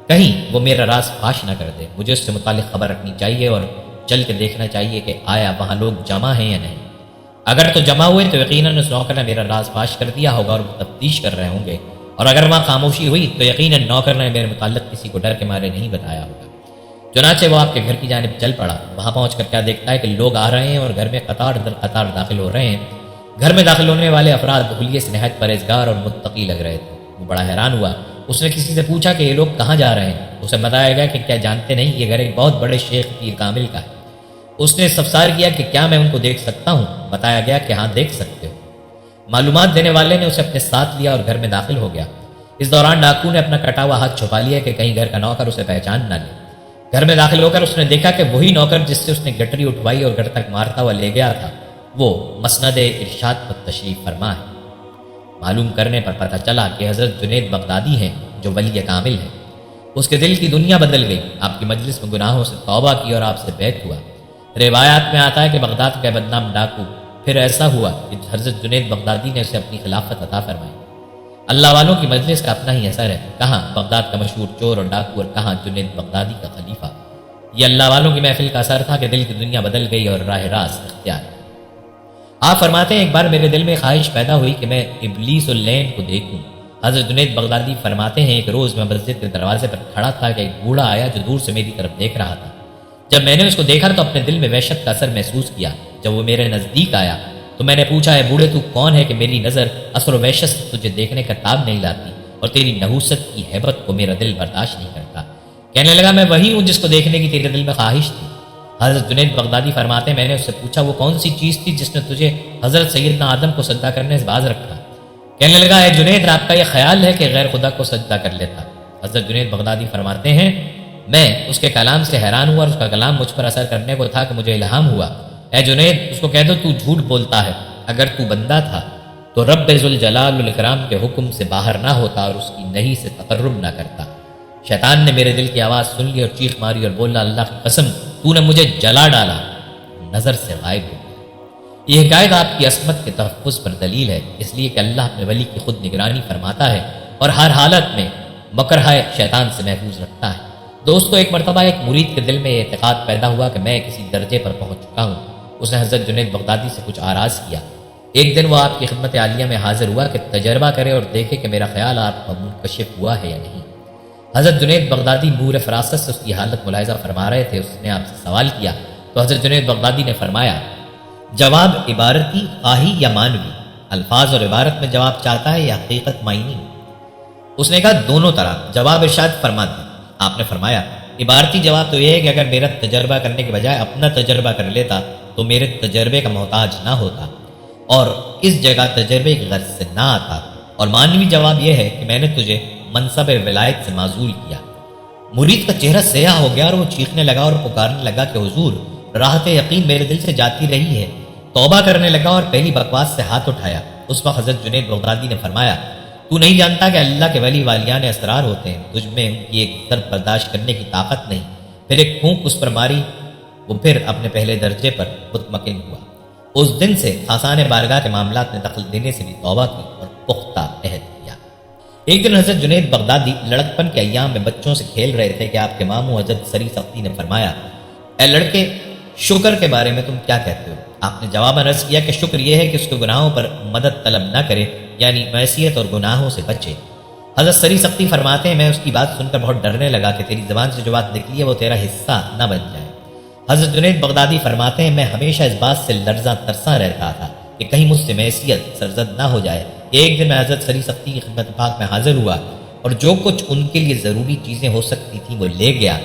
کہیں وہ میرا راز فاش نہ کر دے۔ مجھے اس سے متعلق خبر رکھنی چاہیے اور چل کے دیکھنا چاہیے کہ آیا وہاں لوگ جمع ہیں یا نہیں۔ اگر تو جمع ہوئے تو یقیناً اس نوکر نے میرا راز فاش کر دیا ہوگا اور وہ تفتیش کر رہے ہوں گے، اور اگر وہاں خاموشی ہوئی تو یقیناً نوکر نے میرے متعلق کسی کو ڈر کے مارے نہیں بتایا ہوگا۔ چنانچہ وہ آپ کے گھر کی جانب چل پڑا۔ وہاں پہنچ کر کیا دیکھتا ہے کہ لوگ آ رہے ہیں اور گھر میں قطار در قطار داخل ہو رہے ہیں۔ گھر میں داخل ہونے والے افراد حلیے سے نہایت پرہیزگار اور متقی لگ رہے تھے۔ وہ بڑا حیران ہوا۔ اس نے کسی سے پوچھا کہ یہ لوگ کہاں جا رہے ہیں؟ اسے بتایا گیا کہ کیا جانتے نہیں یہ گھر ایک بہت بڑے شیخ پیر کامل کا ہے۔ اس نے استفسار کیا کہ کیا میں ان کو دیکھ سکتا ہوں؟ بتایا گیا کہ ہاں دیکھ سکتے ہو۔ معلومات دینے والے نے اسے اپنے ساتھ لیا اور گھر میں داخل ہو گیا۔ اس دوران ڈاکو نے اپنا کٹا ہوا ہاتھ چھپا لیا کہ کہیں گھر کا نوکر اسے پہچان نہ لے۔ گھر میں داخل ہو کر اس نے دیکھا کہ وہی نوکر جس سے اس نے گٹری اٹھوائی اور گھر تک مارتا ہوا لے گیا تھا وہ مسند ارشاد پر تشریف فرما ہے۔ معلوم کرنے پر پتہ چلا کہ حضرت جنید بغدادی ہیں جو ولی کامل ہیں۔ اس کے دل کی دنیا بدل گئی، آپ کی مجلس میں گناہوں سے توبہ کی اور آپ سے بیعت ہوا۔ روایات میں آتا ہے کہ بغداد کا بدنام ڈاکو پھر ایسا ہوا کہ حضرت جنید بغدادی نے اسے اپنی خلافت عطا فرمائی۔ اللہ والوں کی مجلس کا اپنا ہی اثر ہے، کہاں بغداد کا مشہور چور اور ڈاکو اور کہاں جنید بغدادی کا خلیفہ۔ یہ اللہ والوں کی محفل کا اثر تھا کہ دل کی دنیا بدل گئی اور راہ راست اختیار۔ آپ فرماتے ہیں ایک بار میرے دل میں خواہش پیدا ہوئی کہ میں ابلیس اللعین کو دیکھوں۔ حضرت جنید بغدادی فرماتے ہیں ایک روز میں مسجد کے دروازے پر کھڑا تھا کہ ایک بوڑھا آیا جو دور سے میری طرف دیکھ رہا تھا۔ جب میں نے اس کو دیکھا تو اپنے دل میں وحشت کا اثر محسوس کیا۔ جب وہ میرے نزدیک آیا تو میں نے پوچھا اے بوڑھے تو کون ہے کہ میری نظر اثر و وحشت سے تجھے دیکھنے کا تاب نہیں لاتی اور تیری نحوست کی ہیبت کو میرا دل برداشت نہیں کرتا؟ کہنے لگا میں وہی ہوں جس کو دیکھنے کی تیرے دل میں خواہش تھی۔ حضرت جنید بغدادی فرماتے ہیں میں نے اس سے پوچھا وہ کون سی چیز تھی جس نے تجھے حضرت سیدنا آدم کو سجدہ کرنے سے باز رکھا؟ کہنے لگا اے جنید آپ کا یہ خیال ہے کہ غیر خدا کو سجدہ کر لیتا؟ حضرت جنید بغدادی فرماتے ہیں میں اس کے کلام سے حیران ہوا اور اس کا کلام مجھ پر اثر کرنے کو تھا کہ مجھے الہام ہوا اے جنید اس کو کہہ دو تو جھوٹ بولتا ہے، اگر تو بندہ تھا تو رب ذوالجلال والاکرام کے حکم سے باہر نہ ہوتا اور اس کی نہیں سے تقرب نہ کرتا۔ شیطان نے میرے دل کی آواز سن لی اور چیخ ماری اور بولا اللہ کی قسم تو نے مجھے جلا ڈالا، نظر سے غائب ہو گیا۔ یہ حکایت آپ کی عصمت کے تحفظ پر دلیل ہے، اس لیے کہ اللہ اپنے ولی کی خود نگرانی فرماتا ہے اور ہر حالت میں مکرہ شیطان سے محفوظ رکھتا ہے۔ دوستو ایک مرتبہ ایک مرید کے دل میں یہ اعتقاد پیدا ہوا کہ میں کسی درجے پر پہنچ چکا ہوں۔ اس نے حضرت جنید بغدادی سے کچھ آراز کیا۔ ایک دن وہ آپ کی خدمت عالیہ میں حاضر ہوا کہ تجربہ کرے اور دیکھے کہ میرا خیال آپ کا منکشف ہوا ہے یا نہیں۔ حضرت جنید بغدادی نور فراست سے اس کی حالت ملاحظہ فرما رہے تھے۔ اس نے آپ سے سوال کیا تو حضرت جنید بغدادی نے فرمایا جواب عبارتی خواہی یا مانوی، الفاظ اور عبارت میں جواب چاہتا ہے یا حقیقت معنی؟ اس نے کہا دونوں طرح۔ جواب ارشاد فرماتے آپ نے فرمایا عبارتی جواب تو یہ ہے کہ اگر میرا تجربہ کرنے کے بجائے اپنا تجربہ کر لیتا تو میرے تجربے کا محتاج نہ ہوتا اور اس جگہ تجربے کی غرض سے نہ آتا، اور معنوی جواب یہ ہے کہ میں نے تجھے منصب ولایت سے معزول کیا۔ مرید کا چہرہ سیاہ ہو گیا اور وہ چیخنے لگا اور پکارنے لگا کہ حضور، راحت یقین میرے دل سے جاتی رہی ہے۔ توبہ کرنے لگا اور پہلی بکواس سے ہاتھ اٹھایا۔ اس وقت حضرت جنید بغدادی نے فرمایا تو نہیں جانتا کہ اللہ کے ولی والیان اسرار ہوتے ہیں، تجھ میں ان کی ایک ضرب برداشت کرنے کی طاقت نہیں۔ پھر ایک پھونک اس پر ماری، وہ پھر اپنے پہلے درجے پر مطمئن ہوا۔ اس دن سے خاصان بارگاہ کے معاملات میں دخل دینے سے بھی توبہ کی اور پختہ عہد کیا۔ ایک دن حضرت جنید بغدادی لڑکپن کے ایام میں بچوں سے کھیل رہے تھے کہ آپ کے ماموں حضرت سری سختی نے فرمایا اے لڑکے، شکر کے بارے میں تم کیا کہتے ہو؟ آپ نے جواب عرض کیا کہ شکر یہ ہے کہ اس کے گناہوں پر مدد طلب نہ کرے، یعنی معصیت اور گناہوں سے بچے۔ حضرت سری سختی فرماتے ہیں میں اس کی بات سن کر بہت ڈرنے لگا کہ تیری زبان سے جو بات نکلی ہے وہ تیرا حصہ نہ بن جائے۔ حضرت جنید بغدادی فرماتے ہیں میں ہمیشہ اس بات سے لرزاں ترساں رہتا تھا کہ کہیں مجھ سے معصیت سرزد نہ ہو جائے۔ ایک دن میں حضرت سری سختی کی خدمت پاک میں حاضر ہوا اور جو کچھ ان کے لیے ضروری چیزیں ہو سکتی تھیں وہ لے گیا۔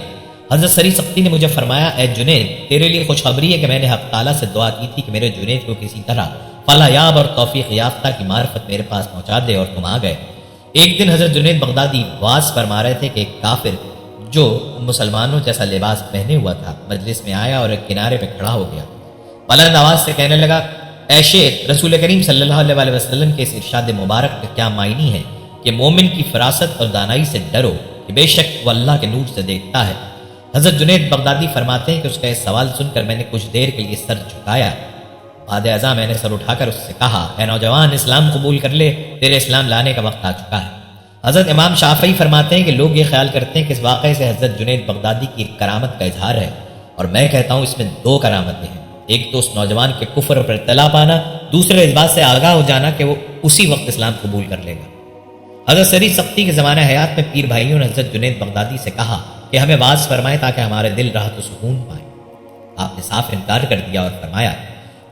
حضرت سری سختی نے مجھے فرمایا اے جنید، تیرے لیے خوشخبری ہے کہ میں نے حق تعالیٰ سے دعا کی تھی کہ میرے جنید کو کسی طرح فلاح یاب اور توفیق یافتہ کی معرفت میرے پاس پہنچا دے، اور تم آ گئے۔ ایک دن حضرت جنید بغدادی واز فرما رہے تھے کہ ایک کافر جو مسلمانوں جیسا لباس پہنے ہوا تھا مجلس میں آیا اور ایک کنارے پہ کھڑا ہو گیا۔ بلند آواز سے کہنے لگا اے شیخ، رسول کریم صلی اللہ علیہ وسلم کے اس ارشاد مبارک کا کیا معنی ہے کہ مومن کی فراست اور دانائی سے ڈرو کہ بے شک وہ اللہ کے نور سے دیکھتا ہے؟ حضرت جنید بغدادی فرماتے ہیں کہ اس کا یہ سوال سن کر میں نے کچھ دیر کے لیے سر جھکایا۔ بعد ازاں میں نے سر اٹھا کر اس سے کہا اے نوجوان، اسلام قبول کر لے، تیرے اسلام لانے کا وقت آ چکا ہے۔ حضرت امام شافعی فرماتے ہیں کہ لوگ یہ خیال کرتے ہیں کہ اس واقعے سے حضرت جنید بغدادی کی ایک کرامت کا اظہار ہے، اور میں کہتا ہوں اس میں دو کرامتیں ہیں۔ ایک تو اس نوجوان کے کفر پر اطلاع پانا، دوسرے اس بات سے آگاہ ہو جانا کہ وہ اسی وقت اسلام قبول کر لے گا۔ حضرت سری سختی کے زمانہ حیات میں پیر بھائیوں نے حضرت جنید بغدادی سے کہا کہ ہمیں واز فرمائے تاکہ ہمارے دل راحت و سکون پائیں۔ آپ نے صاف انکار کر دیا اور فرمایا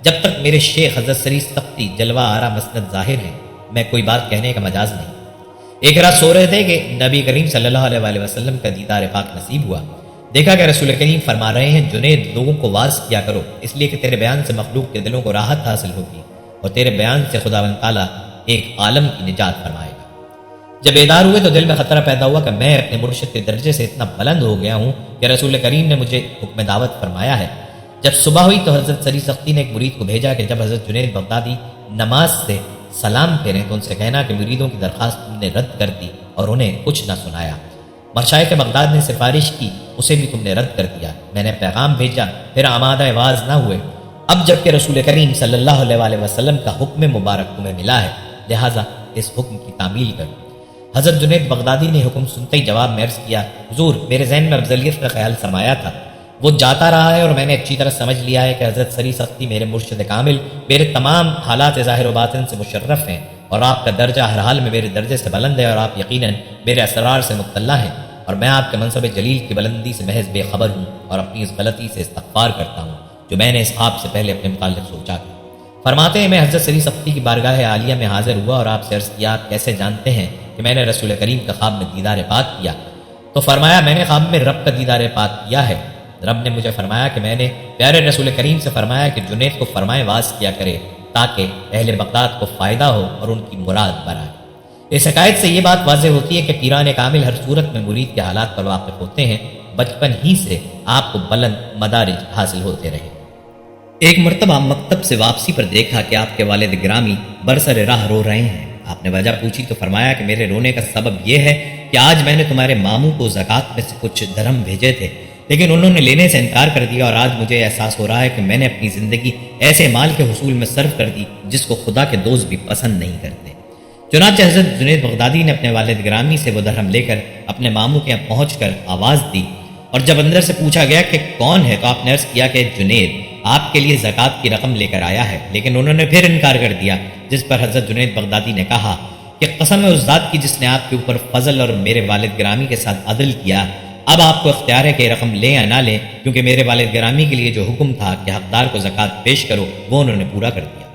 جب تک میرے شیخ حضرت سری سختی جلوہ آرا مسند ظاہر ہے میں کوئی بات کہنے کا مجاز نہیں۔ ایک رات سو رہے تھے کہ نبی کریم صلی اللہ علیہ وسلم کا دیدار پاک نصیب ہوا۔ دیکھا کہ رسول کریم فرما رہے ہیں جنید، لوگوں کو واز کیا کرو، اس لیے کہ تیرے بیان سے مخلوق کے دلوں کو راحت حاصل ہوگی اور تیرے بیان سے خداوند تعالیٰ ایک عالم کی نجات فرمائے گا۔ جب بیدار ہوئے تو دل میں خطرہ پیدا ہوا کہ میں اپنے مرشد کے درجے سے اتنا بلند ہو گیا ہوں کہ رسول کریم نے مجھے حکم دعوت فرمایا ہے۔ جب صبح ہوئی تو حضرت سری سختی نے ایک مرید کو بھیجا کہ جب حضرت جنید بغدادی نماز سے سلام پھیریں تو ان سے کہنا کہ مریدوں کی درخواست تم نے رد کر دی اور انہیں کچھ نہ سنایا۔ مشائخ بغداد نے سفارش کی، اسے بھی تم نے رد کر دیا۔ میں نے پیغام بھیجا، پھر آمادہ آواز نہ ہوئے۔ اب جب کہ رسول کریم صلی اللہ علیہ وسلم کا حکم مبارک تمہیں ملا ہے، لہٰذا اس حکم کی تعمیل کرو۔ حضرت جنید بغدادی نے حکم سنتے ہی جواب میں عرض کیا حضور، میرے ذہن میں افضلیت کا خیال سمایا تھا، وہ جاتا رہا ہے اور میں نے اچھی طرح سمجھ لیا ہے کہ حضرت سری سختی میرے مرشد کامل میرے تمام حالات ظاہر و باطن سے مشرف ہیں، اور آپ کا درجہ ہر حال میں میرے درجے سے بلند ہے، اور آپ یقیناً میرے اسرار سے مطلع ہیں، اور میں آپ کے منصب جلیل کی بلندی سے محض بے خبر ہوں اور اپنی اس غلطی سے استغفار کرتا ہوں جو میں نے اس خواب سے پہلے اپنے متعلق سوچا تھا۔ فرماتے ہیں میں حضرت سری سختی کی بارگاہ عالیہ میں حاضر ہوا اور آپ سے عرض کیا آپ کیسے جانتے ہیں کہ میں نے رسول کریم کا خواب میں دیدار پاک کیا؟ تو فرمایا میں نے خواب میں رب کا دیدار پاک کیا ہے۔ رب نے مجھے فرمایا کہ میں نے پیارے رسول کریم سے فرمایا کہ جنید کو فرمائے واز کیا کرے تاکہ اہل بغداد کو فائدہ ہو اور ان کی مراد برائے۔ اس حکایت سے یہ بات واضح ہوتی ہے کہ پیران کامل ہر صورت میں مرید کے حالات پر واقف ہوتے ہیں، بچپن ہی سے آپ کو بلند مدارج حاصل ہوتے رہے۔ ایک مرتبہ مکتب سے واپسی پر دیکھا کہ آپ کے والد گرامی برسر راہ رو رہے ہیں۔ آپ نے وجہ پوچھی تو فرمایا کہ میرے رونے کا سبب یہ ہے کہ آج میں نے تمہارے ماموں کو زکوٰۃ میں سے کچھ درہم بھیجے تھے، لیکن انہوں نے لینے سے انکار کر دیا، اور آج مجھے احساس ہو رہا ہے کہ میں نے اپنی زندگی ایسے مال کے حصول میں صرف کر دی جس کو خدا کے دوست بھی پسند نہیں کرتے۔ چنانچہ حضرت جنید بغدادی نے اپنے والد گرامی سے وہ درہم لے کر اپنے ماموں کے یہاں پہنچ کر آواز دی، اور جب اندر سے پوچھا گیا کہ کون ہے تو آپ نے عرض کیا کہ جنید آپ کے لیے زکوٰۃ کی رقم لے کر آیا ہے، لیکن انہوں نے پھر انکار کر دیا، جس پر حضرت جنید بغدادی نے کہا کہ قسم ہے اس ذات کی جس نے آپ کے اوپر فضل اور میرے والد گرامی کے ساتھ عدل کیا اب آپ کو اختیار ہے کہ رقم لیں یا نہ لیں، کیونکہ میرے والد گرامی کے لیے جو حکم تھا کہ حقدار کو زکوٰۃ پیش کرو وہ انہوں نے پورا کر دیا۔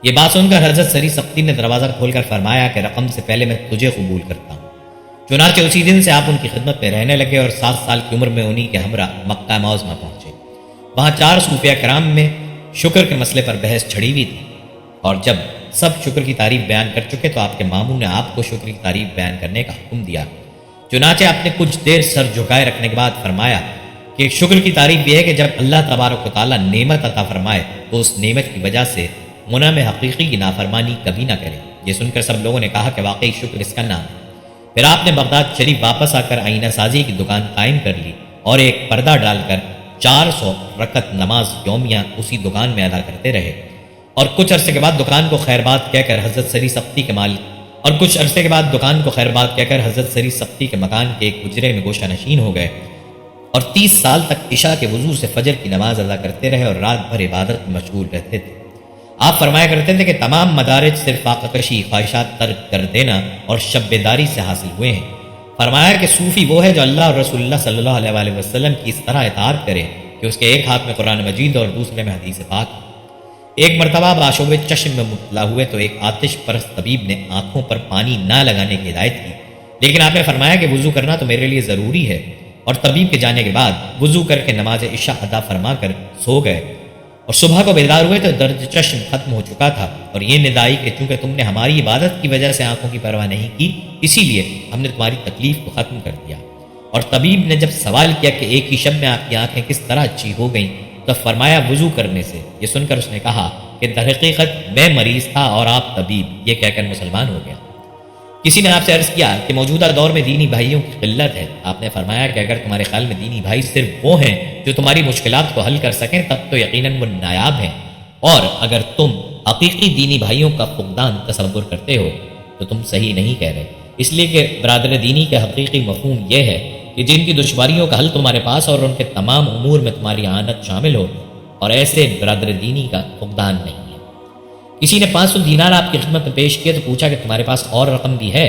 یہ بات سن کر حضرت سری سختی نے دروازہ کھول کر فرمایا کہ رقم سے پہلے میں تجھے قبول کرتا ہوں۔ چنانچہ اسی دن سے آپ ان کی خدمت میں رہنے لگے اور 7 سال کی عمر میں انہی کے ہمراہ مکہ معظمہ پہنچے۔ وہاں 4 صوفیہ کرام میں شکر کے مسئلے پر بحث چھڑی ہوئی تھی، اور جب سب شکر کی تعریف بیان کر چکے تو آپ کے ماموں نے آپ کو شکر کی تعریف بیان کرنے کا حکم دیا۔ چنانچہ آپ نے کچھ دیر سر جھکائے رکھنے کے بعد فرمایا کہ شکر کی تعریف یہ ہے کہ جب اللہ تبارک و تعالیٰ نعمت عطا فرمائے تو اس نعمت کی وجہ سے منعم حقیقی کی نافرمانی کبھی نہ کرے۔ یہ سن کر سب لوگوں نے کہا کہ واقعی شکر اس کا نام ہے۔ پھر آپ نے بغداد شریف واپس آ کر آئینہ سازی کی دکان قائم کر لی اور ایک پردہ ڈال کر 400 رکعت نماز یومیہ اسی دکان میں ادا کرتے رہے، اور کچھ عرصے کے بعد دکان کو خیر بات کہہ کر حضرت سری سختی کے مکان کے ایک حجرے میں گوشہ نشین ہو گئے، اور 30 سال تک عشاء کے وضو سے فجر کی نماز ادا کرتے رہے اور رات بھر عبادت میں مشغول رہتے تھے۔ آپ فرمایا کرتے تھے کہ تمام مدارج صرف آقاکشی، خواہشات ترک کر دینا اور شب بیداری سے حاصل ہوئے ہیں۔ فرمایا کہ صوفی وہ ہے جو اللہ اور رسول اللہ صلی اللہ علیہ وآلہ وسلم کی اس طرح اطاعت کرے کہ اس کے ایک ہاتھ میں قرآن مجید اور دوسرے میں حدیث پاک۔ ایک مرتبہ آپ آشوب چشم میں مبتلا ہوئے تو ایک آتش پرست طبیب نے آنکھوں پر پانی نہ لگانے کی ہدایت کی، لیکن آپ نے فرمایا کہ وضو کرنا تو میرے لیے ضروری ہے، اور طبیب کے جانے کے بعد وضو کر کے نماز عشاء ادا فرما کر سو گئے، اور صبح کو بیدار ہوئے تو درد چشم ختم ہو چکا تھا، اور یہ ندائی کہ چونکہ تم نے ہماری عبادت کی وجہ سے آنکھوں کی پرواہ نہیں کی، اسی لیے ہم نے تمہاری تکلیف کو ختم کر دیا۔ اور طبیب نے جب سوال کیا کہ ایک ہی شب میں آپ کی آنکھیں کس طرح اچھی ہو گئیں، تو فرمایا وضو کرنے سے۔ یہ سن کر اس نے کہا کہ در حقیقت میں مریض تھا اور آپ طبیب، یہ کہہ کر مسلمان ہو گیا۔ کسی نے آپ سے عرض کیا کہ موجودہ دور میں دینی بھائیوں کی قلت ہے۔ آپ نے فرمایا کہ اگر تمہارے خیال میں دینی بھائی صرف وہ ہیں جو تمہاری مشکلات کو حل کر سکیں تب تو یقیناً وہ نایاب ہیں، اور اگر تم حقیقی دینی بھائیوں کا فقدان تصور کرتے ہو تو تم صحیح نہیں کہہ رہے، اس لیے کہ برادر دینی کا حقیقی مفہوم یہ ہے کہ جن کی دشواریوں کا حل تمہارے پاس اور ان کے تمام امور میں تمہاری اعانت شامل ہو، اور ایسے برادر دینی کا فقدان نہیں ہے۔ کسی نے 500 دینار آپ کی خدمت میں پیش کیے تو پوچھا کہ تمہارے پاس اور رقم بھی ہے؟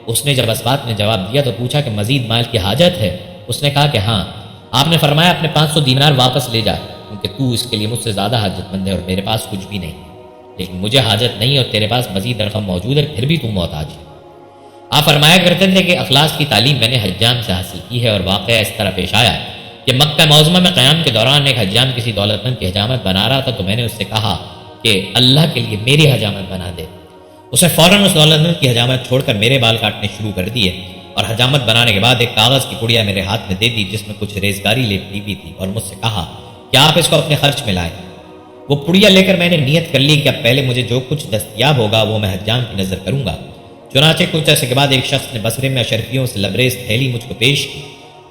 اس نے جب اس بات میں جواب دیا تو پوچھا کہ مزید مال کی حاجت ہے؟ اس نے کہا کہ ہاں۔ آپ نے فرمایا اپنے 500 دینار واپس لے جا، کیونکہ تو اس کے لیے مجھ سے زیادہ حاجت مند ہے اور میرے پاس کچھ بھی نہیں، لیکن مجھے حاجت نہیں اور تیرے پاس مزید رقم موجود ہے، پھر بھی تو محتاج ہے۔ آپ فرمایا کرتے تھے کہ اخلاص کی تعلیم میں نے حجام سے حاصل کی ہے، اور واقعہ اس طرح پیش آیا کہ مکہ معظمہ میں قیام کے دوران ایک حجام کسی دولت مند کی حجامت بنا رہا تھا، تو میں نے اس سے کہا کہ اللہ کے لیے میری حجامت بنا دے۔ اس نے فوراً اس دولت مند کی حجامت چھوڑ کر میرے بال کاٹنے شروع کر دیے، اور حجامت بنانے کے بعد ایک کاغذ کی پڑیا میرے ہاتھ میں دے دی جس میں کچھ ریزگاری لپٹی ہوئی تھی، اور مجھ سے کہا کہ آپ اس کو اپنے خرچ میں لائیں۔ وہ پڑیا لے کر میں نے نیت کر لی کہ اب پہلے مجھے جو کچھ دستیاب ہوگا وہ میں حجام کی نظر کروں گا۔ چنانچہ کچھ عرصے کے بعد ایک شخص نے بصرے میں اشرفیوں سے لبریز تھیلی مجھ کو پیش کی۔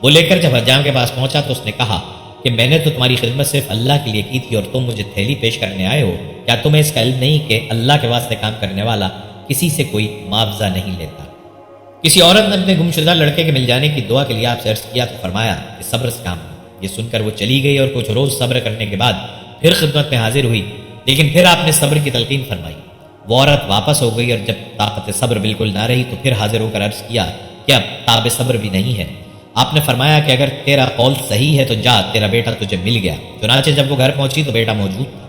وہ لے کر جب حجام کے پاس پہنچا تو اس نے کہا کہ میں نے تو تمہاری خدمت صرف اللہ کے لیے کی تھی اور تم مجھے تھیلی پیش کرنے آئے ہو، کیا تمہیں اس کا علم نہیں کہ اللہ کے واسطے کام کرنے والا کسی سے کوئی معاوضہ نہیں لیتا؟ کسی عورت نے اپنے گمشدہ لڑکے کے مل جانے کی دعا کے لیے آپ سے عرض کیا تو فرمایا کہ صبر سے کام لو۔ یہ سن کر وہ چلی گئی اور کچھ روز صبر کرنے کے بعد پھر خدمت میں حاضر ہوئی، لیکن پھر آپ نے صبر کی تلقین فرمائی۔ وہ عورت واپس ہو گئی اور جب طاقت صبر بالکل نہ رہی تو پھر حاضر ہو کر عرض کیا کہ اب تاب صبر بھی نہیں ہے۔ آپ نے فرمایا کہ اگر تیرا قول صحیح ہے تو جا، تیرا بیٹا تجھے مل گیا۔ چنانچہ جب وہ گھر پہنچی تو بیٹا موجود تھا۔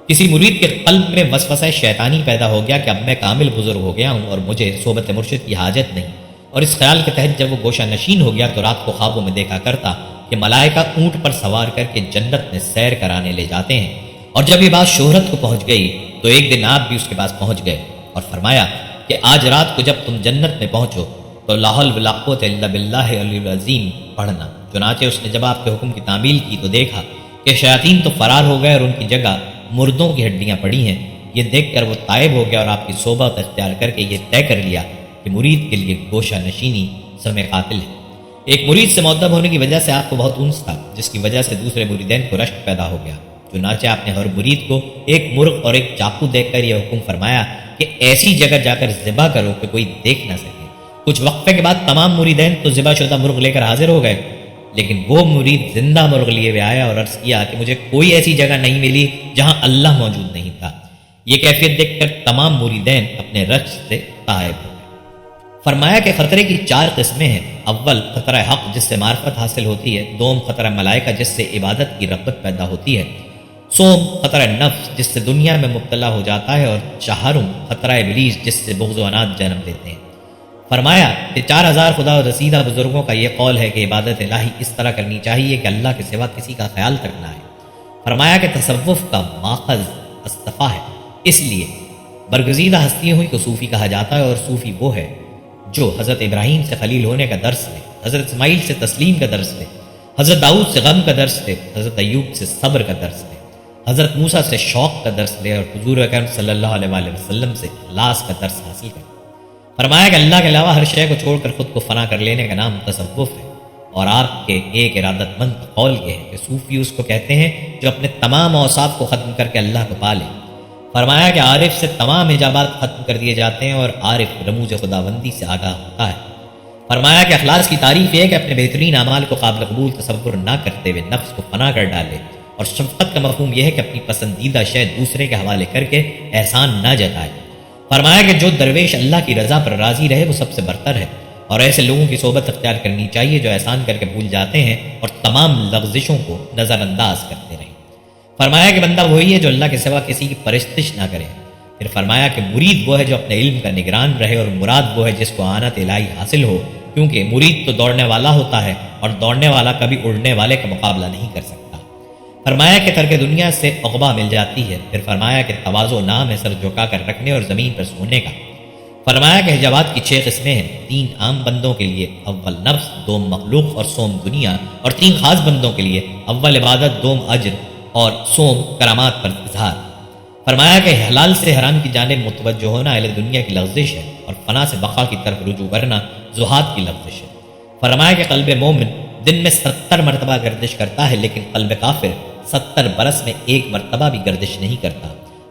کسی مرید کے قلب میں وسوسہ شیطانی پیدا ہو گیا کہ اب میں کامل بزرگ ہو گیا ہوں اور مجھے صحبت مرشد کی حاجت نہیں، اور اس خیال کے تحت جب وہ گوشہ نشین ہو گیا تو رات کو خوابوں میں دیکھا کرتا کہ ملائکہ اونٹ پر سوار کر کے جنت میں سیر کرانے لے جاتے ہیں، اور جب یہ بات شہرت کو پہنچ گئی تو ایک دن آپ بھی اس کے پاس پہنچ گئے اور فرمایا کہ آج رات کو جب تم جنت میں پہنچو تو لا حول ولا قوت الا باللہ العلی العظیم پڑھنا۔ چنانچہ اس نے جب آپ کے حکم کی تعمیل کی تو دیکھا کہ شیاطین تو فرار ہو گئے اور ان کی جگہ مردوں کی ہڈیاں پڑی ہیں۔ یہ دیکھ کر وہ تائب ہو گیا اور آپ کی صحبت اختیار کر کے یہ طے کر لیا کہ مرید کے لیے گوشہ نشینی سم قاتل ہے۔ ایک مرید سے معدب ہونے کی وجہ سے آپ کو بہت انس تھا، جس کی وجہ سے دوسرے مریدین کو رشک پیدا ہو گیا۔ چنانچہ آپ نے ہر مرید کو ایک مرغ اور ایک چاقو دیکھ کر یہ حکم فرمایا کہ ایسی جگہ جا کر ذبح کرو کہ کوئی دیکھ نہ سکے۔ کچھ وقفے کے بعد تمام مریدین تو ذبح شدہ مرغ لے کر حاضر ہو گئے، لیکن وہ مرید زندہ مرغ لیے ہوئے آیا اور عرض کیا کہ مجھے کوئی ایسی جگہ نہیں ملی جہاں اللہ موجود نہیں تھا۔ یہ کیفیت دیکھ کر تمام مریدین اپنے رقص سے تائب ہو گئے۔ فرمایا کہ خطرے کی 4 قسمیں ہیں۔ اول خطرہ حق جس سے معرفت حاصل ہوتی ہے، دوم خطرہ ملائکہ جس سے عبادت کی رغبت پیدا ہوتی ہے، سوم خطرہ نفس جس سے دنیا میں مبتلا ہو جاتا ہے، اور چہارم خطرہ ابلیس جس سے بغض و عناد جنم لیتے ہیں۔ فرمایا کہ 4000 خدا و رسیدہ بزرگوں کا یہ قول ہے کہ عبادت الہی اس طرح کرنی چاہیے کہ اللہ کے سوا کسی کا خیال تک نہ آئے۔ فرمایا کہ تصوف کا ماخذ اصطفا ہے، اس لیے برگزیدہ ہستیوں ہوئی کو صوفی کہا جاتا ہے، اور صوفی وہ ہے جو حضرت ابراہیم سے خلیل ہونے کا درس لے، حضرت اسماعیل سے تسلیم کا درس لے، حضرت داؤد سے غم کا درس لے، حضرت ایوب سے صبر کا درس لے، حضرت موسیٰ سے شوق کا درس لے، اور حضور اکرم صلی اللہ علیہ وآلہ وسلم سے اخلاص کا درس حاصل کرے۔ فرمایا کہ اللہ کے علاوہ ہر شے کو چھوڑ کر خود کو فنا کر لینے کا نام تصوف ہے، اور آپ کے ایک ارادت مند قول یہ ہے کہ صوفی اس کو کہتے ہیں جو اپنے تمام اوصاف کو ختم کر کے اللہ کو پا لے۔ فرمایا کہ عارف سے تمام ایجابات ختم کر دیے جاتے ہیں، اور عارف رموز خداوندی سے آگاہ ہوتا ہے۔ فرمایا کہ اخلاص کی تعریف یہ ہے کہ اپنے بہترین اعمال کو قابل قبول تصور نہ کرتے ہوئے نفس کو فنا کر ڈالے، اور شفقت کا مفہوم یہ ہے کہ اپنی پسندیدہ شے دوسرے کے حوالے کر کے احسان نہ جتائے۔ فرمایا کہ جو درویش اللہ کی رضا پر راضی رہے وہ سب سے برتر ہے، اور ایسے لوگوں کی صحبت اختیار کرنی چاہیے جو احسان کر کے بھول جاتے ہیں اور تمام لغزشوں کو نظر انداز کرتے رہیں۔ فرمایا کہ بندہ وہی ہے جو اللہ کے سوا کسی کی پرستش نہ کرے۔ پھر فرمایا کہ مرید وہ ہے جو اپنے علم کا نگران رہے، اور مراد وہ ہے جس کو آنت الہی حاصل ہو، کیونکہ مرید تو دوڑنے والا ہوتا ہے، اور دوڑنے والا کبھی اڑنے والے کا مقابلہ نہیں کر سکتا۔ فرمایا کہ ترک دنیا سے عقبہ مل جاتی ہے۔ پھر فرمایا کہ تواضع نام ہے سر جھکا کر رکھنے اور زمین پر سونے کا۔ فرمایا کہ حجابات کی 6 قسمیں ہیں، 3 عام بندوں کے لیے، اول نفس، دوم مخلوق اور سوم دنیا، اور 3 خاص بندوں کے لیے، اول عبادت، دوم اجر اور سوم کرامات پر اظہار۔ فرمایا کہ حلال سے حرام کی جانب متوجہ ہونا اہل دنیا کی لغزش ہے، اور فنا سے بقا کی طرف رجوع کرنا زہاد کی لغزش ہے۔ فرمایا کہ قلب مومن دن میں 70 مرتبہ گردش کرتا ہے، لیکن قلب کافر 70 برس میں 1 مرتبہ بھی گردش نہیں کرتا۔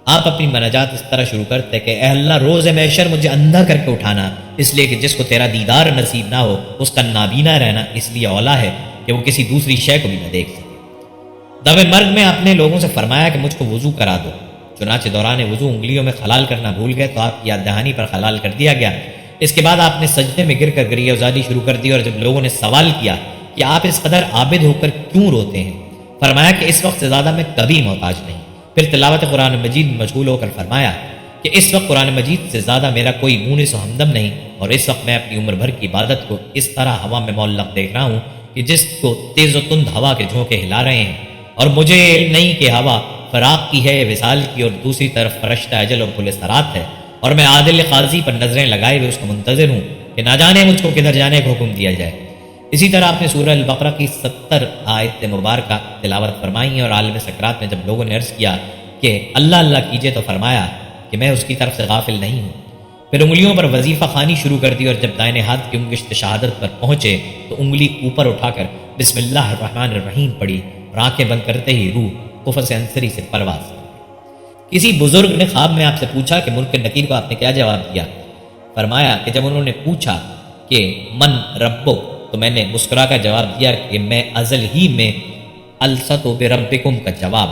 آپ اپنی مناجات اس طرح شروع کرتے کہ اے اللہ روز محشر مجھے اندھا کر کے اٹھانا، اس لیے کہ جس کو تیرا دیدار نصیب نہ ہو اس کا نابینا رہنا اس لیے اولا ہے کہ وہ کسی دوسری شے کو بھی نہ دیکھ سکے۔ دم مرگ میں آپ نے لوگوں سے فرمایا کہ مجھ کو وضو کرا دو، چنانچہ دوران وضو انگلیوں میں خلال کرنا بھول گئے تو آپ کی یاد دہانی پر خلال کر دیا گیا۔ اس کے بعد آپ نے سجدے میں گر کر گریہ ازاری شروع کر دی، اور جب لوگوں نے سوال کیا کہ آپ اس قدر عابد ہو کر کیوں روتے ہیں، فرمایا کہ اس وقت سے زیادہ میں کبھی محتاج نہیں۔ پھر تلاوت قرآن مجید میں مشغول ہو کر فرمایا کہ اس وقت قرآن مجید سے زیادہ میرا کوئی مونس و ہمدم نہیں، اور اس وقت میں اپنی عمر بھر کی عبادت کو اس طرح ہوا میں معلق دیکھ رہا ہوں کہ جس کو تیز و تند ہوا کے جھونکے ہلا رہے ہیں، اور مجھے علم نہیں کہ ہوا فراق کی ہے یا وصال کی، اور دوسری طرف فرشتہ اجل اور پل صراط ہے، اور میں عادل قاضی پر نظریں لگائے ہوئے اس کا منتظر ہوں کہ نہ جانے مجھ کو کدھر جانے کا حکم دیا جائے۔ اسی طرح آپ نے سورہ البقرہ کی 70 آیت مبارکہ تلاوت فرمائی، اور عالم سکرات میں جب لوگوں نے عرض کیا کہ اللہ اللہ کیجئے تو فرمایا کہ میں اس کی طرف سے غافل نہیں ہوں۔ پھر انگلیوں پر وظیفہ خوانی شروع کر دی، اور جب دائیں ہاتھ کی انگشت شہادت پر پہنچے تو انگلی اوپر اٹھا کر بسم اللہ الرحمن الرحیم پڑھی، اور آنکھیں بند کرتے ہی روح قفس انصری سے پرواز کی۔ کسی بزرگ نے خواب میں آپ سے پوچھا کہ ملک نکیر کو آپ نے کیا جواب دیا؟ فرمایا کہ جب انہوں نے پوچھا کہ من ربو، تو میں نے مسکرا کر جواب دیا کہ میں ازل ہی میں الستو بربکم کا جواب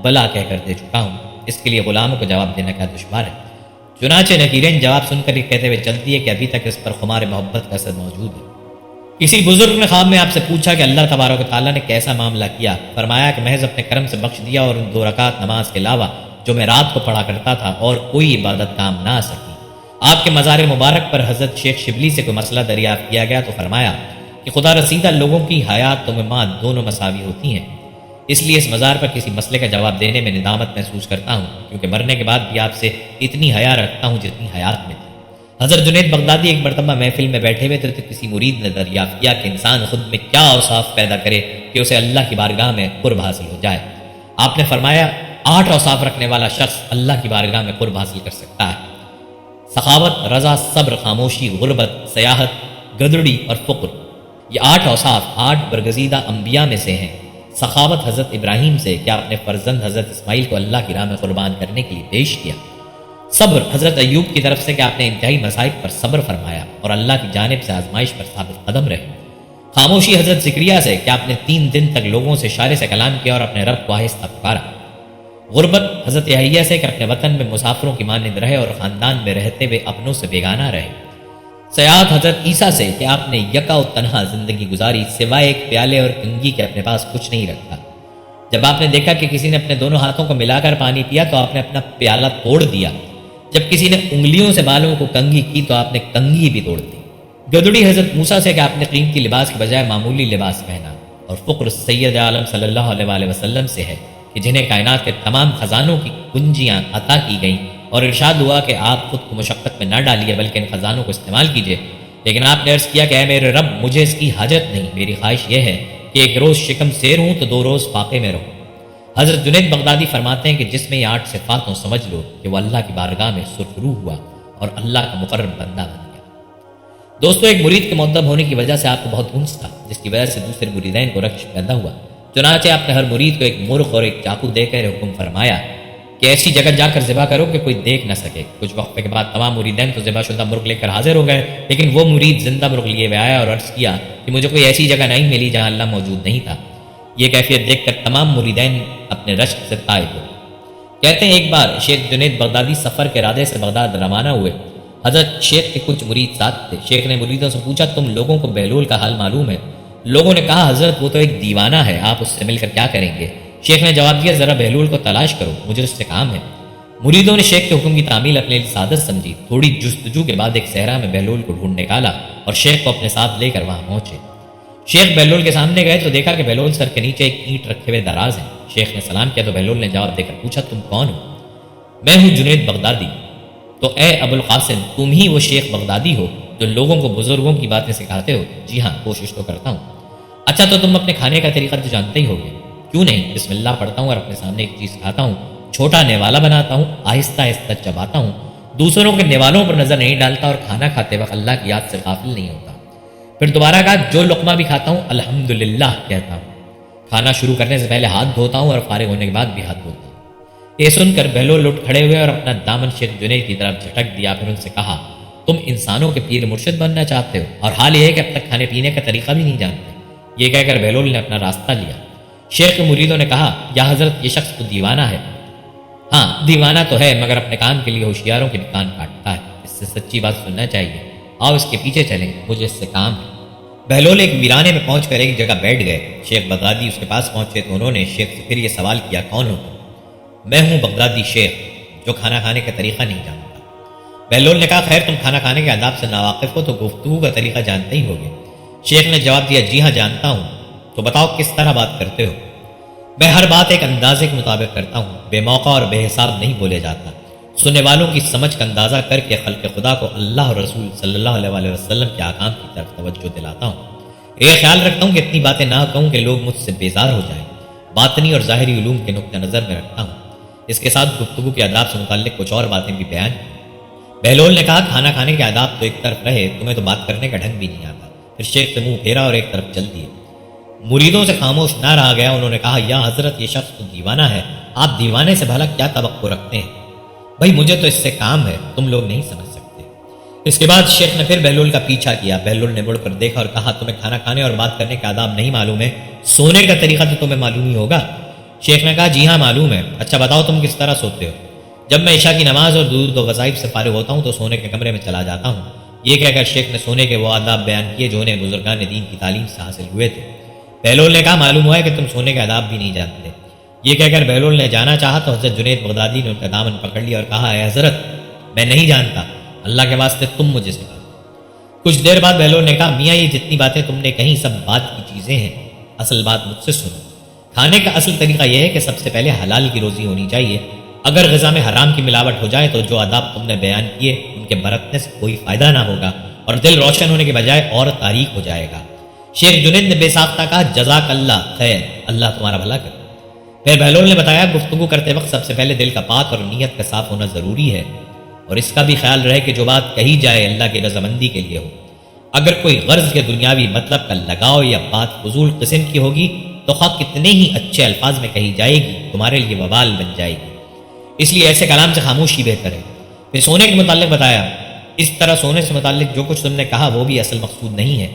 بلا کہہ کر دے چکا ہوں، اس کے لیے غلاموں کو جواب دینا کیا دشوار ہے۔ چنانچہ نکیرین جواب سن کر یہ کہتے ہوئے چلتی ہے کہ ابھی تک اس پر خمار محبت کا اثر موجود ہے۔ کسی بزرگ نے خواب میں آپ سے پوچھا کہ اللہ تبارک و تعالیٰ نے کیسا معاملہ کیا؟ فرمایا کہ محض اپنے کرم سے بخش دیا، اور ان 2 رکعت نماز کے علاوہ جو میں رات کو پڑھا کرتا تھا اور کوئی عبادت کام نہ آ سکی۔ آپ کے مزار مبارک پر حضرت شیخ شبلی سے کوئی مسئلہ دریافت کیا گیا تو فرمایا کہ خدا رسیدہ لوگوں کی حیات و ممات دونوں مساوی ہوتی ہیں، اس لیے اس مزار پر کسی مسئلے کا جواب دینے میں ندامت محسوس کرتا ہوں، کیونکہ مرنے کے بعد بھی آپ سے اتنی حیا رکھتا ہوں جتنی حیات میں تھی۔ حضرت جنید بغدادی ایک مرتبہ محفل میں بیٹھے ہوئے تھے تو کسی مرید نے دریافت کیا کہ انسان خود میں کیا اوصاف پیدا کرے کہ اسے اللہ کی بارگاہ میں قرب حاصل ہو جائے۔ آپ نے فرمایا 8 اوصاف رکھنے والا شخص اللہ کی بارگاہ میں قرب حاصل کر سکتا ہے: سخاوت، رضا، صبر، خاموشی، غربت، سیاحت، گدڑی اور فقر۔ یہ 8 اوصاف 8 برگزیدہ انبیاء میں سے ہیں۔ سخاوت حضرت ابراہیم سے کہ آپ نے فرزند حضرت اسماعیل کو اللہ کی راہ میں قربان کرنے کے لیے پیش کیا۔ صبر حضرت ایوب کی طرف سے کہ آپ نے انتہائی مصائب پر صبر فرمایا اور اللہ کی جانب سے آزمائش پر ثابت قدم رہے۔ خاموشی حضرت ذکریا سے کہ آپ نے 3 دن تک لوگوں سے اشارے سے کلام کیا اور اپنے رب کو آہستہ پکارا۔ غربت حضرت یحییٰ سے کہ اپنے وطن میں مسافروں کی مانند رہے اور خاندان میں رہتے ہوئے اپنوں سے بیگانہ رہے۔ سیاحت حضرت عیسیٰ سے کہ آپ نے یکا و تنہا زندگی گزاری، سوائے ایک پیالے اور کنگھی کے اپنے پاس کچھ نہیں رکھا۔ جب آپ نے دیکھا کہ کسی نے اپنے دونوں ہاتھوں کو ملا کر پانی پیا تو آپ نے اپنا پیالہ توڑ دیا۔ جب کسی نے انگلیوں سے بالوں کو کنگھی کی تو آپ نے کنگھی بھی توڑ دی۔ گدڑی حضرت موسیٰ سے کہ آپ نے قیمتی لباس کے بجائے معمولی لباس پہنا، اور فقر سید عالم صلی اللہ علیہ وآلہ وسلم سے ہے کہ جنہیں کائنات کے تمام خزانوں کی کنجیاں عطا کی گئیں، اور ارشاد ہوا کہ آپ خود کو مشقت میں نہ ڈالیے بلکہ ان خزانوں کو استعمال کیجیے، لیکن آپ نے عرض کیا کہ اے میرے رب، مجھے اس کی حاجت نہیں، میری خواہش یہ ہے کہ ایک روز شکم سیر ہوں تو 2 روز فاقے میں رہوں۔ حضرت جنید بغدادی فرماتے ہیں کہ جس میں یہ 8 صفات ہوں، سمجھ لو کہ وہ اللہ کی بارگاہ میں سرخرو ہوا اور اللہ کا مقرب بندہ بن گیا۔ دوستو، ایک مرید کے مؤدب ہونے کی وجہ سے آپ کو بہت انس تھا، جس کی وجہ سے دوسرے مریدین کو رشک پیدا ہوا۔ چنانچہ آپ نے ہر مرید کو ایک مرغ اور ایک چاقو دے کر حکم فرمایا کہ ایسی جگہ جا کر ذبح کرو کہ کوئی دیکھ نہ سکے۔ کچھ وقفے کے بعد تمام مریدین تو ذبح شدہ مرغ لے کر حاضر ہو گئے، لیکن وہ مرید زندہ مرغ لیے ہوئے آیا اور عرض کیا کہ مجھے کوئی ایسی جگہ نہیں ملی جہاں اللہ موجود نہیں تھا۔ یہ کیفیت دیکھ کر تمام مریدین اپنے رشک سے قائب ہو۔ کہتے ہیں ایک بار شیخ جنید بغدادی سفر کے ارادے سے بغداد روانہ ہوئے۔ حضرت شیخ کے کچھ مرید ساتھ تھے۔ شیخ نے مریدوں سے پوچھا، تم لوگوں کو بہلول کا حال معلوم ہے؟ لوگوں نے کہا، حضرت وہ تو ایک دیوانہ ہے، آپ اس سے مل کر کیا کریں گے؟ شیخ نے جواب دیا، ذرا بہلول کو تلاش کرو، مجھے اس سے کام ہے۔ مریدوں نے شیخ کے حکم کی تعمیل اپنے لیے سعادت سمجھی۔ تھوڑی جستجو کے بعد ایک صحرا میں بہلول کو ڈھونڈ نکالا اور شیخ کو اپنے ساتھ لے کر وہاں پہنچے۔ شیخ بہلول کے سامنے گئے تو دیکھا کہ بہلول سر کے نیچے ایک اینٹ رکھے ہوئے دراز ہیں۔ شیخ نے سلام کیا تو بہلول نے جواب دے کر پوچھا، تم کون ہو؟ میں ہوں جنید بغدادی۔ تو اے ابو القاسم، تم ہی وہ شیخ بغدادی ہو جو لوگوں کو بزرگوں کی باتیں سکھاتے ہو؟ جی ہاں، کوشش تو کرتا ہوں۔ اچھا، تو تم اپنے کھانے کا طریقہ تو جانتے ہی ہوگے؟ کیوں نہیں، بسم اللہ پڑھتا ہوں اور اپنے سامنے ایک چیز کھاتا ہوں، چھوٹا نوالا بناتا ہوں، آہستہ آہستہ چباتا ہوں، دوسروں کے نوالوں پر نظر نہیں ڈالتا اور کھانا کھاتے وقت اللہ کی یاد سے غافل نہیں ہوتا۔ پھر دوبارہ کہا، جو لقمہ بھی کھاتا ہوں الحمدللہ کہتا ہوں، کھانا شروع کرنے سے پہلے ہاتھ دھوتا ہوں اور فارغ ہونے کے بعد بھی ہاتھ دھوتا ہوں۔ یہ سن کر بہلول اٹھ کھڑے ہوئے اور اپنا دامن شیخ جنید کی طرف جھٹک دیا۔ پھر ان سے کہا، تم انسانوں کے پیر مرشد بننا چاہتے ہو اور حال یہ ہے کہ اب تک کھانے پینے کا طریقہ بھی نہیں جانتے۔ یہ کہہ کر بہلول نے اپنا راستہ لیا۔ شیخ کے مریدوں نے کہا، یا حضرت، یہ شخص تو دیوانہ ہے۔ ہاں، دیوانہ تو ہے، مگر اپنے کام کے لیے ہوشیاروں کے بھی کان کاٹتا ہے، اس سے سچی بات سننا چاہیے، آؤ اس کے پیچھے چلیں، مجھے اس سے کام ہے۔ بہلول ایک ویرانے میں پہنچ کر ایک جگہ بیٹھ گئے۔ شیخ بغدادی اس کے پاس پہنچے تو انہوں نے شیخ سے پھر یہ سوال کیا، کون ہو تم؟ میں ہوں بغدادی شیخ، جو کھانا کھانے کا طریقہ نہیں جانتا۔ بہلول نے کہا، خیر تم کھانا کھانے کے آداب سے ناواقف ہو تو گفتگو کا طریقہ جانتے ہی ہوگے۔ شیخ نے جواب دیا، جی ہاں جانتا ہوں۔ تو بتاؤ کس طرح بات کرتے ہو؟ میں ہر بات ایک اندازے کے مطابق کرتا ہوں، بے موقع اور بے حساب نہیں بولے جاتا، سننے والوں کی سمجھ کا اندازہ کر کے خلق خدا کو اللہ اور رسول صلی اللہ علیہ وآلہ وسلم کے احکام کی طرف توجہ دلاتا ہوں۔ یہ خیال رکھتا ہوں کہ اتنی باتیں نہ کہوں کہ لوگ مجھ سے بیزار ہو جائیں، باطنی اور ظاہری علوم کے نقطہ نظر میں رکھتا ہوں۔ اس کے ساتھ گفتگو کے آداب سے متعلق کچھ اور باتیں بھی بیان کی۔ بہلول نے کہا، کھانا کھانے کے آداب تو ایک طرف رہے، تمہیں تو بات کرنے کا ڈھنگ بھی نہیں آتا۔ پھر شیخ سے منہ پھیرا اور ایک طرف چل دیے۔ مریدوں سے خاموش نہ رہا گیا۔ انہوں نے کہا، یا حضرت، یہ شخص تو دیوانہ ہے، آپ دیوانے سے بھلا کیا توقع رکھتے ہیں؟ بھائی مجھے تو اس سے کام ہے، تم لوگ نہیں سمجھ سکتے۔ اس کے بعد شیخ نے پھر بہلول کا پیچھا کیا۔ بہلول نے مڑ کر دیکھا اور کہا، تمہیں کھانا کھانے اور بات کرنے کے آداب نہیں معلوم ہے، سونے کا طریقہ تو تمہیں معلوم ہی ہوگا۔ شیخ نے کہا، جی ہاں معلوم ہے۔ اچھا بتاؤ تم کس طرح سوتے ہو؟ جب میں عشاء کی نماز اور درود و غضائب سے فارغ ہوتا ہوں تو سونے کے کمرے میں چلا جاتا ہوں۔ یہ کہہ کر شیخ نے سونے کے وہ آداب بیان کیے جو انہیں بزرگان دین کی تعلیم سے حاصل ہوئے تھے۔ بہلول نے کہا، معلوم ہوا ہے کہ تم سونے کے آداب بھی نہیں جانتے۔ یہ کہہ کر بہلول نے جانا چاہا تو حضرت جنید بغدادی نے ان کا دامن پکڑ لیا اور کہا، اے حضرت، میں نہیں جانتا، اللہ کے واسطے تم مجھے سکھاؤ۔ کچھ دیر بعد بہلول نے کہا، میاں یہ جتنی باتیں تم نے کہیں سب بات کی چیزیں ہیں، اصل بات مجھ سے سنو۔ کھانے کا اصل طریقہ یہ ہے کہ سب سے پہلے حلال کی روزی ہونی چاہیے۔ اگر غذا میں حرام کی ملاوٹ ہو جائے تو جو آداب تم نے بیان کیے ان کے برتنے سے کوئی فائدہ نہ ہوگا اور دل روشن ہونے کے بجائے اور تاریک ہو جائے گا۔ شیخ جنید نے بے ساختہ کہا، جزاک اللہ خیر، اللہ تمہارا بھلا کرے۔ پھر بہلول نے بتایا، گفتگو کرتے وقت سب سے پہلے دل کا پاک اور نیت کا صاف ہونا ضروری ہے، اور اس کا بھی خیال رہے کہ جو بات کہی جائے اللہ کی رضامندی کے لیے ہو۔ اگر کوئی غرض کے دنیاوی مطلب کا لگاؤ یا بات فضول قسم کی ہوگی تو خواہ کتنے ہی اچھے الفاظ میں کہی جائے گی، تمہارے لیے وبال بن جائے گی۔ اس لیے ایسے کلام سے خاموشی بہتر ہے۔ پھر سونے کے متعلق بتایا، اس طرح سونے سے متعلق جو کچھ تم نے کہا وہ بھی اصل مقصود نہیں ہے۔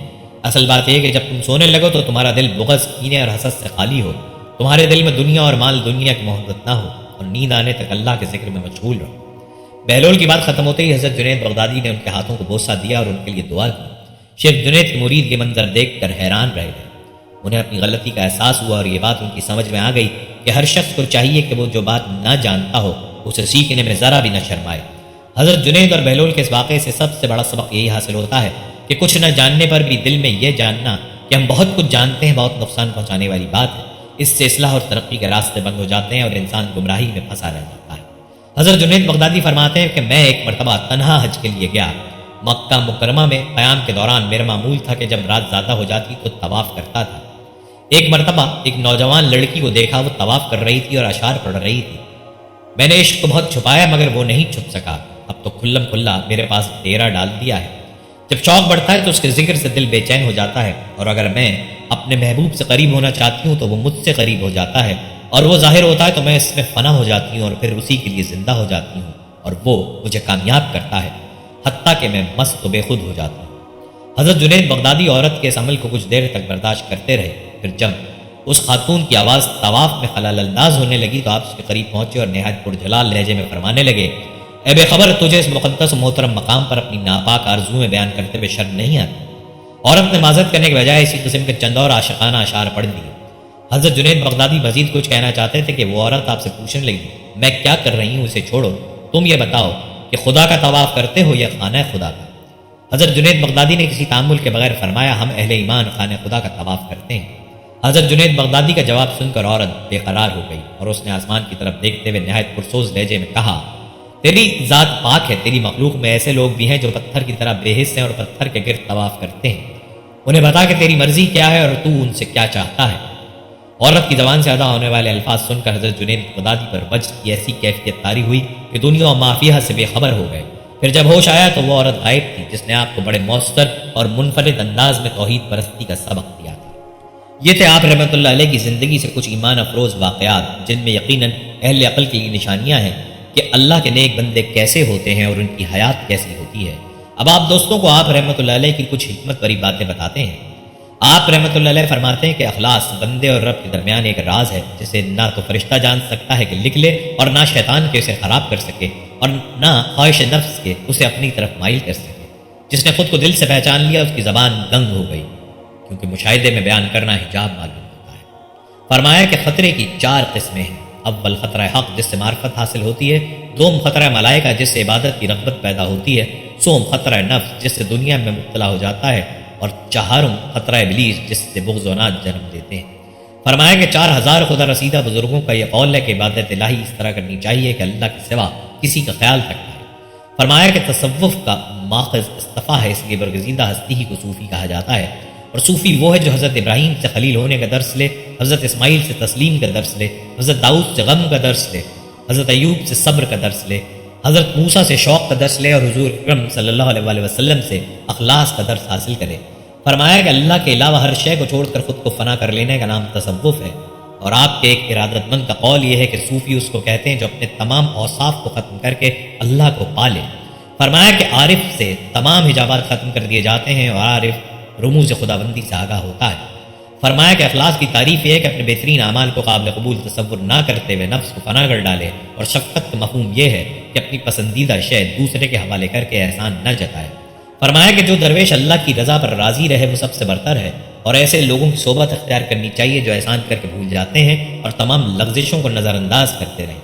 اصل بات یہ کہ جب تم سونے لگو تو تمہارا دل بغض، کینے اور حسد سے خالی ہو، تمہارے دل میں دنیا اور مال دنیا کی محبت نہ ہو، اور نیند آنے تک اللہ کے ذکر میں مشغول رہو۔ بہلول کی بات ختم ہوتے ہی حضرت جنید بغدادی نے ان کے ہاتھوں کو بوسہ دیا اور ان کے لیے دعا کی۔ شیخ جنید کے مرید یہ منظر دیکھ کر حیران رہ گئے۔ انہیں اپنی غلطی کا احساس ہوا اور یہ بات ان کی سمجھ میں آ گئی کہ ہر شخص کو چاہیے کہ وہ جو بات نہ جانتا ہو اسے سیکھنے میں ذرا بھی نہ شرمائے۔ حضرت جنید اور بہلول کے اس واقعے سے سب سے بڑا سبق یہی حاصل ہوتا ہے کہ کچھ نہ جاننے پر بھی دل میں یہ جاننا کہ ہم بہت کچھ جانتے ہیں بہت نقصان پہنچانے والی بات ہے۔ اس سے اصلاح اور ترقی کے راستے بند ہو جاتے ہیں اور انسان گمراہی میں پھنسا رہ جاتا ہے۔ حضرت جنید بغدادی فرماتے ہیں کہ میں ایک مرتبہ تنہا حج کے لیے گیا۔ مکہ مکرمہ میں قیام کے دوران میرا معمول تھا کہ جب رات زیادہ ہو جاتی تو طواف کرتا تھا۔ ایک مرتبہ ایک نوجوان لڑکی کو دیکھا، وہ طواف کر رہی تھی اور اشعار پڑھ رہی تھی۔ میں نے عشق کو بہت چھپایا مگر وہ نہیں چھپ سکا، اب تو کھلم کھلا میرے پاس ڈیرا ڈال دیا ہے۔ جب شوق بڑھتا ہے تو اس کے ذکر سے دل بے چین ہو جاتا ہے، اور اگر میں اپنے محبوب سے قریب ہونا چاہتی ہوں تو وہ مجھ سے قریب ہو جاتا ہے، اور وہ ظاہر ہوتا ہے تو میں اس میں فنا ہو جاتی ہوں اور پھر اسی کے لیے زندہ ہو جاتی ہوں، اور وہ مجھے کامیاب کرتا ہے حتیٰ کہ میں مست و بے خود ہو جاتا ہوں۔ حضرت جنید بغدادی عورت کے اس عمل کو کچھ دیر تک برداشت کرتے رہے، پھر جب اس خاتون کی آواز طواف میں خلل انداز ہونے لگی تو آپ اس کے قریب پہنچے اور نہایت پرجلال لہجے میں فرمانے لگے، اے بے خبر، تجھے اس مقدس و محترم مقام پر اپنی ناپاک آرزوئیں بیان کرتے ہوئے شرم نہیں آتی؟ عورت نے معذرت کرنے کے بجائے اسی قسم کے چند اور عاشقانہ اشعار پڑھ دیے۔ حضرت جنید بغدادی مزید کچھ کہنا چاہتے تھے کہ وہ عورت آپ سے پوچھنے لگی، میں کیا کر رہی ہوں، اسے چھوڑو، تم یہ بتاؤ کہ خدا کا طواف کرتے ہو یا خانہ خدا کا؟ حضرت جنید بغدادی نے کسی تعامل کے بغیر فرمایا، ہم اہل ایمان خانہ خدا کا طواف کرتے ہیں۔ حضرت جنید بغدادی کا جواب سن کر عورت بے قرار ہو گئی اور اس نے آسمان کی طرف دیکھتے ہوئے نہایت پرسوز لہجے میں کہا، تیری ذات پاک ہے، تیری مخلوق میں ایسے لوگ بھی ہیں جو پتھر کی طرح بے حس ہیں اور پتھر کے گرد طواف کرتے ہیں، انہیں بتا کہ تیری مرضی کیا ہے اور تو ان سے کیا چاہتا ہے۔ عورت کی زبان سے ادا ہونے والے الفاظ سن کر حضرت جنید بغدادی پر وجد کی ایسی کیفیت طاری ہوئی کہ دنیا و مافیہ سے بے خبر ہو گئے۔ پھر جب ہوش آیا تو وہ عورت غائب تھی جس نے آپ کو بڑے مؤثر اور منفرد انداز میں توحید پرستی کا سبق دیا تھا۔ یہ تھے آپ رحمۃ اللہ علیہ کی زندگی سے کچھ ایمان افروز واقعات، جن میں یقیناً اہل عقل کی نشانیاں ہیں کہ اللہ کے نیک بندے کیسے ہوتے ہیں اور ان کی حیات کیسی ہوتی ہے۔ اب آپ دوستوں کو آپ رحمۃ اللہ علیہ کی کچھ حکمت بری باتیں بتاتے ہیں۔ آپ رحمۃ اللہ علیہ فرماتے ہیں کہ اخلاص بندے اور رب کے درمیان ایک راز ہے جسے نہ تو فرشتہ جان سکتا ہے کہ لکھ لے، اور نہ شیطان کے اسے خراب کر سکے، اور نہ خواہش نفس کے اسے اپنی طرف مائل کر سکے۔ جس نے خود کو دل سے پہچان لیا اس کی زبان گنگ ہو گئی، کیونکہ مشاہدے میں بیان کرنا حجاب معلوم ہوتا ہے۔ فرمایا کہ خطرے کی 4 قسمیں ہیں۔ اول خطرہ حق جس سے معرفت حاصل ہوتی ہے، دوم خطرہ ملائکہ جس سے عبادت کی رغبت پیدا ہوتی ہے، سوم خطرہ نفس جس سے دنیا میں مبتلا ہو جاتا ہے، اور چہارم خطرہ ابلیس جس سے بغض و ناد جنم دیتے ہیں۔ فرمایا کہ 4000 خدا رسیدہ بزرگوں کا یہ قول ہے کہ عبادت الہی اس طرح کرنی چاہیے کہ اللہ کے سوا کسی کا خیال تک نہ ہو۔ فرمایا کہ تصوف کا ماخذ اصطفیٰ ہے، اس لیے برگزیدہ ہستی ہی کو صوفی کہا جاتا ہے، اور صوفی وہ ہے جو حضرت ابراہیم سے خلیل ہونے کا درس لے، حضرت اسماعیل سے تسلیم کا درس لے، حضرت داؤد سے غم کا درس لے، حضرت ایوب سے صبر کا درس لے، حضرت موسیٰ سے شوق کا درس لے، اور حضور اکرم صلی اللہ علیہ وسلم سے اخلاص کا درس حاصل کرے۔ فرمایا کہ اللہ کے علاوہ ہر شے کو چھوڑ کر خود کو فنا کر لینے کا نام تصوف ہے، اور آپ کے ایک ارادت مند کا قول یہ ہے کہ صوفی اس کو کہتے ہیں جو اپنے تمام اوصاف کو ختم کر کے اللہ کو پالے۔ فرمایا کہ عارف سے تمام حجابات ختم کر دیے جاتے ہیں اور عارف رموز خداوندی سے آگاہ ہوتا ہے۔ فرمایا کہ اخلاص کی تعریف یہ ہے کہ اپنے بہترین اعمال کو قابل قبول تصور نہ کرتے ہوئے نفس کو فنا کر ڈالے، اور شفقت کا مفہوم یہ ہے کہ اپنی پسندیدہ شے دوسرے کے حوالے کر کے احسان نہ جتائے۔ فرمایا کہ جو درویش اللہ کی رضا پر راضی رہے وہ سب سے برتر ہے، اور ایسے لوگوں کی صحبت اختیار کرنی چاہیے جو احسان کر کے بھول جاتے ہیں اور تمام لغزشوں کو نظر انداز کرتے رہیں۔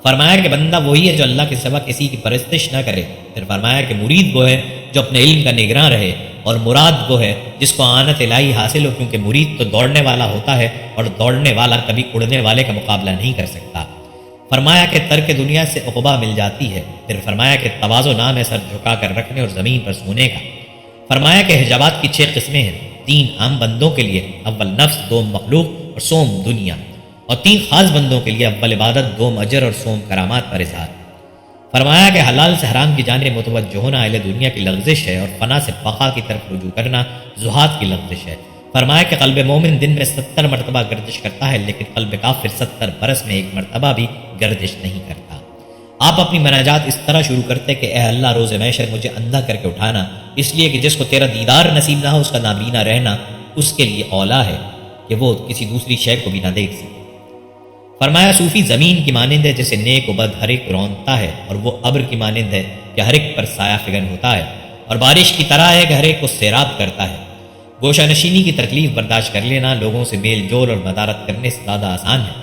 فرمایا کہ بندہ وہی ہے جو اللہ کے سوا کسی کی پرستش نہ کرے۔ پھر فرمایا کہ مرید وہ ہے جو اپنے علم کا نگراں رہے، اور مراد وہ ہے جس کو آنت الہی حاصل ہو، کیونکہ مرید تو دوڑنے والا ہوتا ہے اور دوڑنے والا کبھی اڑنے والے کا مقابلہ نہیں کر سکتا۔ فرمایا کہ ترک دنیا سے عقبہ مل جاتی ہے۔ پھر فرمایا کہ تواضع نام ہے سر جھکا کر رکھنے اور زمین پر سونے کا۔ فرمایا کہ حجابات کی 6 قسمیں ہیں، 3 عام بندوں کے لیے، اول نفس، دوم مخلوق اور سوم دنیا، اور 3 خاص بندوں کے لیے، اول عبادت، دوم اجر اور سوم کرامات پر اظہار۔ فرمایا کہ حلال سے حرام کی جانب متوجہ ہونا اہل دنیا کی لغزش ہے، اور فنا سے بقا کی طرف رجوع کرنا زہاد کی لغزش ہے۔ فرمایا کہ قلب مومن دن میں 70 مرتبہ گردش کرتا ہے، لیکن قلب کافر 70 برس میں 1 مرتبہ بھی گردش نہیں کرتا۔ آپ اپنی مناجات اس طرح شروع کرتے کہ اے اللہ روز محشر مجھے اندھا کر کے اٹھانا، اس لیے کہ جس کو تیرا دیدار نصیب نہ ہو اس کا نابینا رہنا اس کے لیے اولا ہے کہ وہ کسی دوسری شے کو بھی نہ دیکھ سکے۔ فرمایا صوفی زمین کی مانند ہے جسے نیک و بد ہر ایک رونتا ہے، اور وہ ابر کی مانند ہے کہ ہر ایک پر سایہ فگن ہوتا ہے، اور بارش کی طرح ہے کہ ہر ایک کو سیراب کرتا ہے۔ گوشہ نشینی کی تکلیف برداشت کر لینا لوگوں سے میل جول اور مدارت کرنے سے زیادہ آسان ہے۔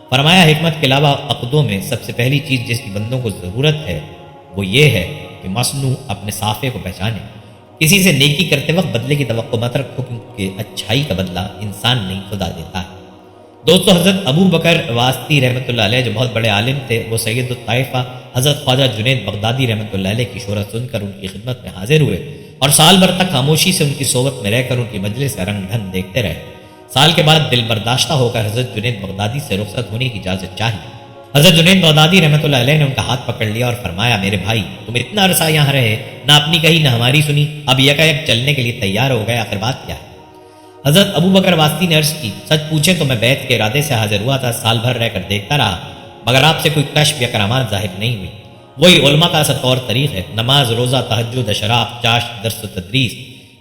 فرمایا حکمت کے علاوہ عقدوں میں سب سے پہلی چیز جس کی بندوں کو ضرورت ہے وہ یہ ہے کہ مصنوع اپنے صافے کو پہچانے۔ کسی سے نیکی کرتے وقت بدلے کی توقع مت رکھو، کیونکہ اچھائی کا بدلہ انسان نہیں خدا دیتا ہے۔ دوستو، حضرت ابو بکر واسطی رحمۃ اللہ علیہ جو بہت بڑے عالم تھے، وہ سید الطائفہ حضرت خواجہ جنید بغدادی رحمۃ اللہ علیہ کی شہرت سن کر ان کی خدمت میں حاضر ہوئے اور سال بھر تک خاموشی سے ان کی صحبت میں رہ کر ان کی مجلس کا رنگ ڈھنگ دیکھتے رہے۔ سال کے بعد دل برداشتہ ہو کر حضرت جنید بغدادی سے رخصت ہونے کی اجازت چاہی۔ حضرت جنید بغدادی رحمۃ اللہ علیہ نے ان کا ہاتھ پکڑ لیا اور فرمایا، میرے بھائی، تم اتنا عرصہ یہاں رہے، نہ اپنی کہی نہ ہماری سنی، اب یکایک چلنے کے لیے تیار ہو گئے، آخر بات کیا ہے؟ حضرت ابو بکر واسطی نے عرض کی، سچ پوچھیں تو میں بیعت کے ارادے سے حاضر ہوا تھا، سال بھر رہ کر دیکھتا رہا، مگر آپ سے کوئی کشف یا کرامات ظاہر نہیں ہوئی۔ وہی علماء کا اصل طور طریق ہے، نماز، روزہ، تہجد، شراب، چاش، درس و تدریس۔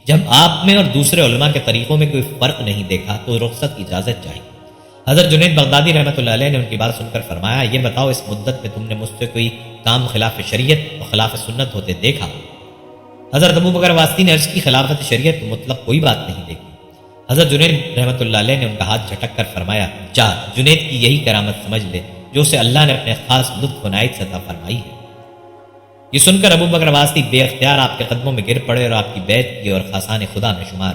جب آپ میں اور دوسرے علماء کے طریقوں میں کوئی فرق نہیں دیکھا تو رخصت کی اجازت چاہیے۔ حضرت جنید بغدادی رحمۃ اللہ علیہ نے ان کی بات سن کر فرمایا، یہ بتاؤ اس مدت میں تم نے مجھ سے کوئی کام خلاف شریعت اور خلاف سنت ہوتے دیکھا؟ حضرت ابو بکر واسطی نے عرض کی، خلافت شریعت مطلب کوئی بات نہیں دیکھی۔ حضرت جنید رحمۃ اللہ علیہ نے ان کا ہاتھ جھٹک کر فرمایا، جا، جنید کی یہی کرامت سمجھ لے جو اسے اللہ نے اپنے خاص لطف و عنایت سے عطا فرمائی ہے۔ یہ سن کر ابو بکر واسطی بے اختیار آپ کے قدموں میں گر پڑے اور آپ کی بیعت کی اور خاصان خدا میں شمار۔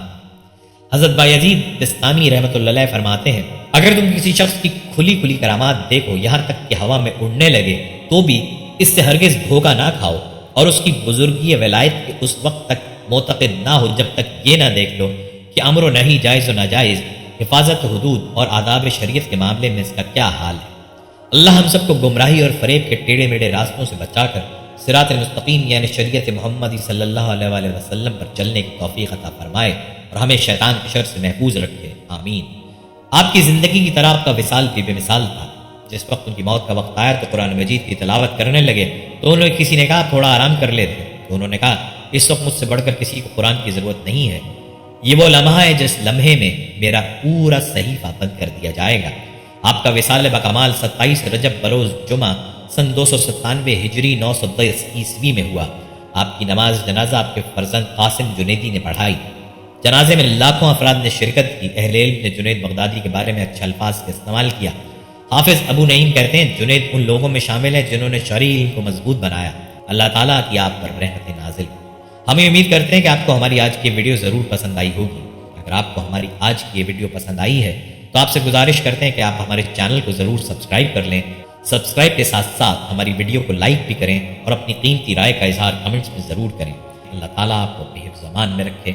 حضرت بایزید بستامی رحمۃ اللہ علیہ فرماتے ہیں، اگر تم کسی شخص کی کھلی کھلی کرامات دیکھو، یہاں تک کہ ہوا میں اڑنے لگے، تو بھی اس سے ہرگز دھوکہ نہ کھاؤ اور اس کی بزرگی ولایت کے اس وقت تک معتقد نہ ہو جب تک یہ نہ دیکھ لو کہ امر و نہی، جائز و ناجائز، حفاظت حدود اور آداب شریعت کے معاملے میں اس کا کیا حال ہے۔ اللہ ہم سب کو گمراہی اور فریب کے ٹیڑے میڑے راستوں سے بچا کر صراط المستقیم یعنی شریعت محمدی صلی اللہ علیہ وآلہ وسلم پر چلنے کی توفیق عطا فرمائے اور ہمیں شیطان کے شر سے محفوظ رکھے، آمین۔ آپ کی زندگی کی طرح آپ کا وصال بھی بے مثال تھا۔ جس وقت ان کی موت کا وقت آیا تو قرآن مجید کی تلاوت کرنے لگے تو انہیں کسی نے کہا تھوڑا آرام کر لیتے، تو انہوں نے کہا اس وقت مجھ سے بڑھ کر کسی کو قرآن کی ضرورت نہیں ہے، یہ وہ لمحہ ہے جس لمحے میں میرا پورا صحیفہ بند کر دیا جائے گا۔ آپ کا وصال بکمال 27 رجب بروز جمعہ سن 297 ہجری 910 عیسوی میں ہوا۔ آپ کی نماز جنازہ آپ کے فرزند قاسم جنیدی نے پڑھائی۔ جنازے میں لاکھوں افراد نے شرکت کی۔ اہل علم نے جنید بغدادی کے بارے میں اچھے الفاظ کا استعمال کیا۔ حافظ ابو نعیم کہتے ہیں، جنید ان لوگوں میں شامل ہے جنہوں نے شرعی علم کو مضبوط بنایا۔ اللہ تعالیٰ کی آپ پر رحمت نازل۔ ہم امید کرتے ہیں کہ آپ کو ہماری آج کی ویڈیو ضرور پسند آئی ہوگی۔ اگر آپ کو ہماری آج کی یہ ویڈیو پسند آئی ہے تو آپ سے گزارش کرتے ہیں کہ آپ ہمارے چینل کو ضرور سبسکرائب کر لیں۔ سبسکرائب کے ساتھ ساتھ ہماری ویڈیو کو لائک بھی کریں اور اپنی قیمتی رائے کا اظہار کمنٹس میں ضرور کریں۔ اللہ تعالیٰ آپ کو اپنے حفظ و امان میں رکھے۔